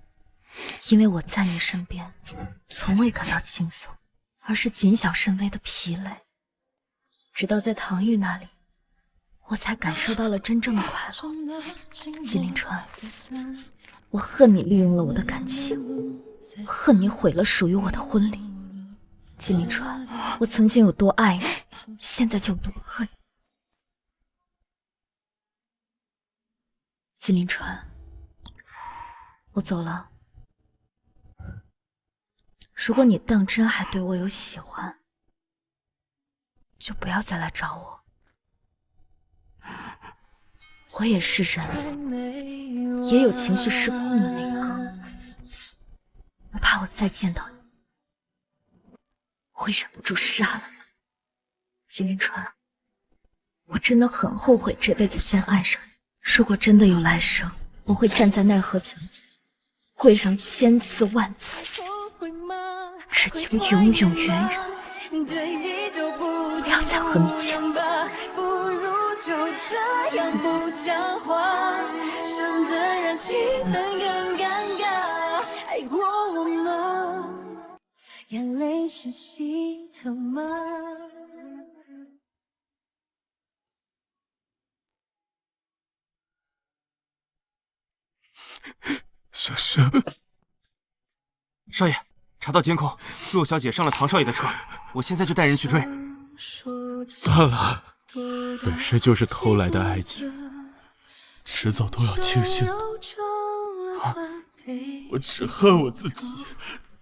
因为我在你身边从未感到轻松，而是谨小慎微的疲累。直到在唐玉那里，我才感受到了真正的快乐。纪凌川，我恨你利用了我的感情，恨你毁了属于我的婚礼。纪凌川，我曾经有多爱你，现在就多恨你。纪凌川，我走了。如果你当真还对我有喜欢，就不要再来找我。我也是人，也有情绪失控的那一刻。我怕我再见到你，会忍不住杀了你。纪凌川，我真的很后悔这辈子先爱上你。如果真的有来生，我会站在奈何桥前，跪上1000次万次，只求永永远远不要再和你见面。就这样不讲话，省得让气氛更尴尬。爱过我吗？眼泪是心疼吗？生生，少爷，查到监控，陆小姐上了唐少爷的车，我现在就带人去追。算了。本身就是偷来的爱情，迟早都要清醒的。我只恨我自己，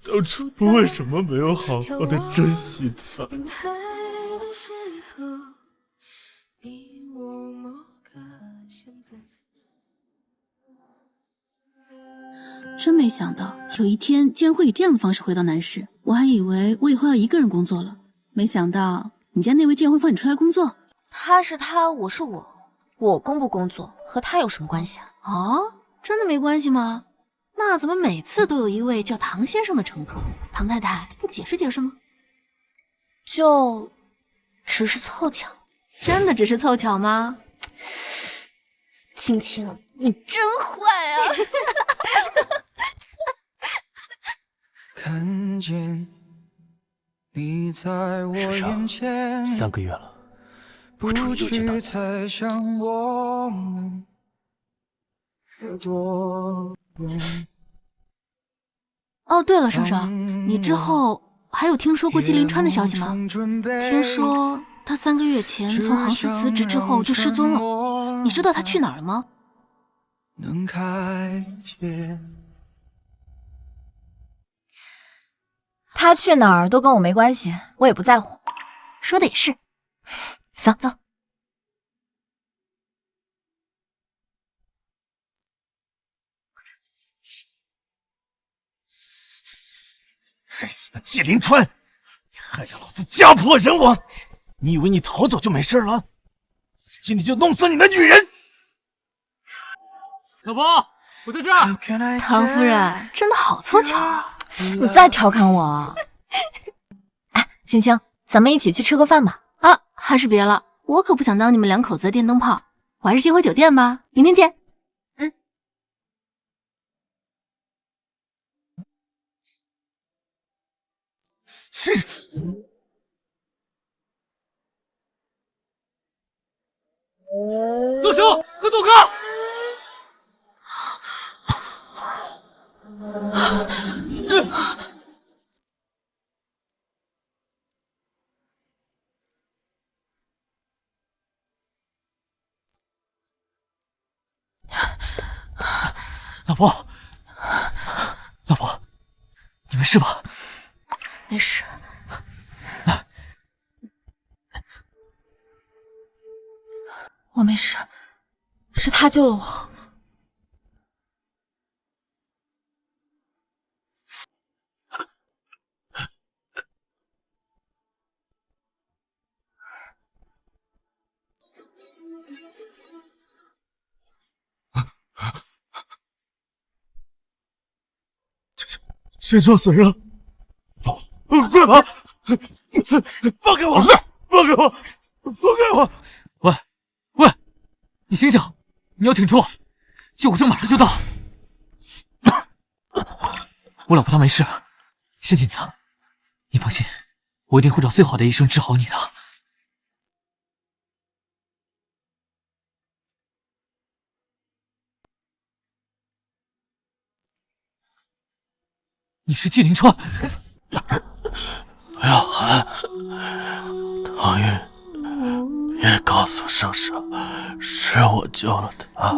当初为什么没有好好的珍惜她？真没想到有一天竟然会以这样的方式回到南市，我还以为我以后要一个人工作了，没想到你家那位竟然会放你出来工作。他是他，我是我工不工作和他有什么关系啊？哦，真的没关系吗？那怎么每次都有一位叫唐先生的乘客？唐太太不解释解释吗？就只是凑巧。真的只是凑巧吗？青青，你真坏啊！看见你在我眼前3个月了。我终于又见到哦，对了，生生，你之后还有听说过季凌川的消息吗？听说他3个月前从航司辞职之后就失踪了，你知道他去哪儿了吗？他去哪儿都跟我没关系，我也不在乎。说的也是，走走。该死的季凌川，你害得老子家破人亡！你以为你逃走就没事了？今天就弄死你的女人！老婆，我在这儿。唐夫人真的好凑巧啊！你再调侃我。哎，青青，咱们一起去吃个饭吧。啊，还是别了，我可不想当你们2口子的电灯泡，我还是先回酒店吧。明天见。陆兄，快躲开！老婆，老婆，你没事吧？没事。我没事，是他救了我。先撞死人了！快跑！放开我！放开我！放开我！喂喂，你醒醒！你要挺住，救护车马上就到。我老婆她没事，谢谢你啊！你放心，我一定会找最好的医生治好你的。你是季凌川，不要喊，唐玉，别告诉圣上是我救了他。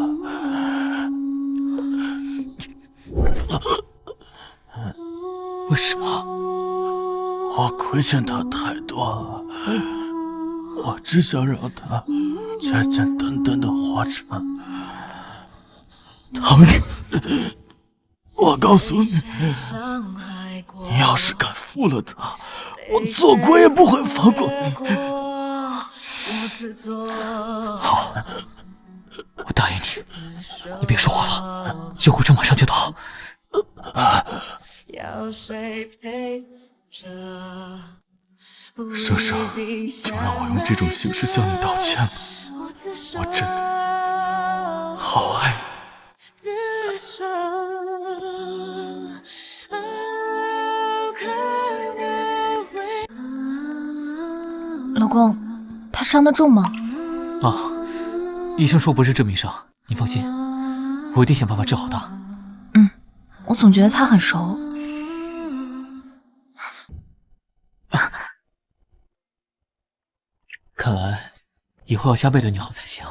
为什么？我亏欠他太多了，我只想让他简简单单的活着。唐玉，我告诉你，你要是敢负了他，我做鬼也不会放过你。好，我答应你，你别说话了，救护车马上就到。圣上，就让我用这种形式向你道歉吧，我真的好爱你。老公，他伤得重吗？啊，医生说不是致命伤，你放心，我一定想办法治好他。我总觉得他很熟。看来以后要加倍对你好才行。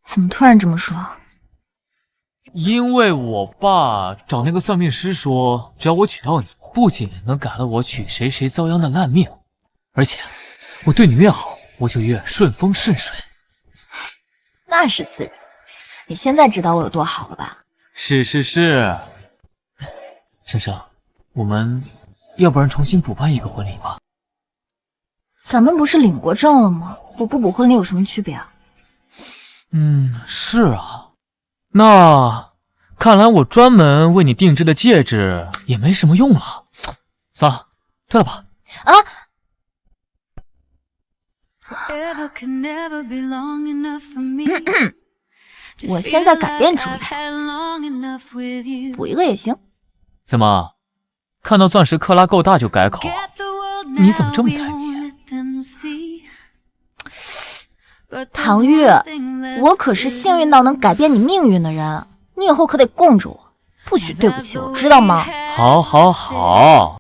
怎么突然这么说？因为我爸找那个算命师说，只要我娶到你，不仅能改了我娶谁谁遭殃的烂命，而且我对你越好，我就越顺风顺水。那是自然，你现在知道我有多好了吧？是。珊珊，我们要不然重新补办一个婚礼吧？咱们不是领过证了吗？补不补婚礼有什么区别啊？是啊。那看来我专门为你定制的戒指也没什么用了。算了，退了吧。啊！我现在改变主意，补一个也行。怎么，看到钻石克拉够大就改口？你怎么这么财迷？唐玉，我可是幸运到能改变你命运的人，你以后可得供着我，不许对不起我，知道吗？好，好，好。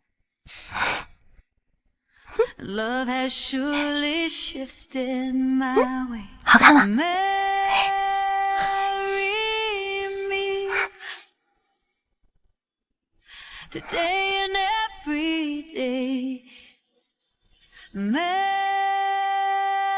好看吗？Today and every day.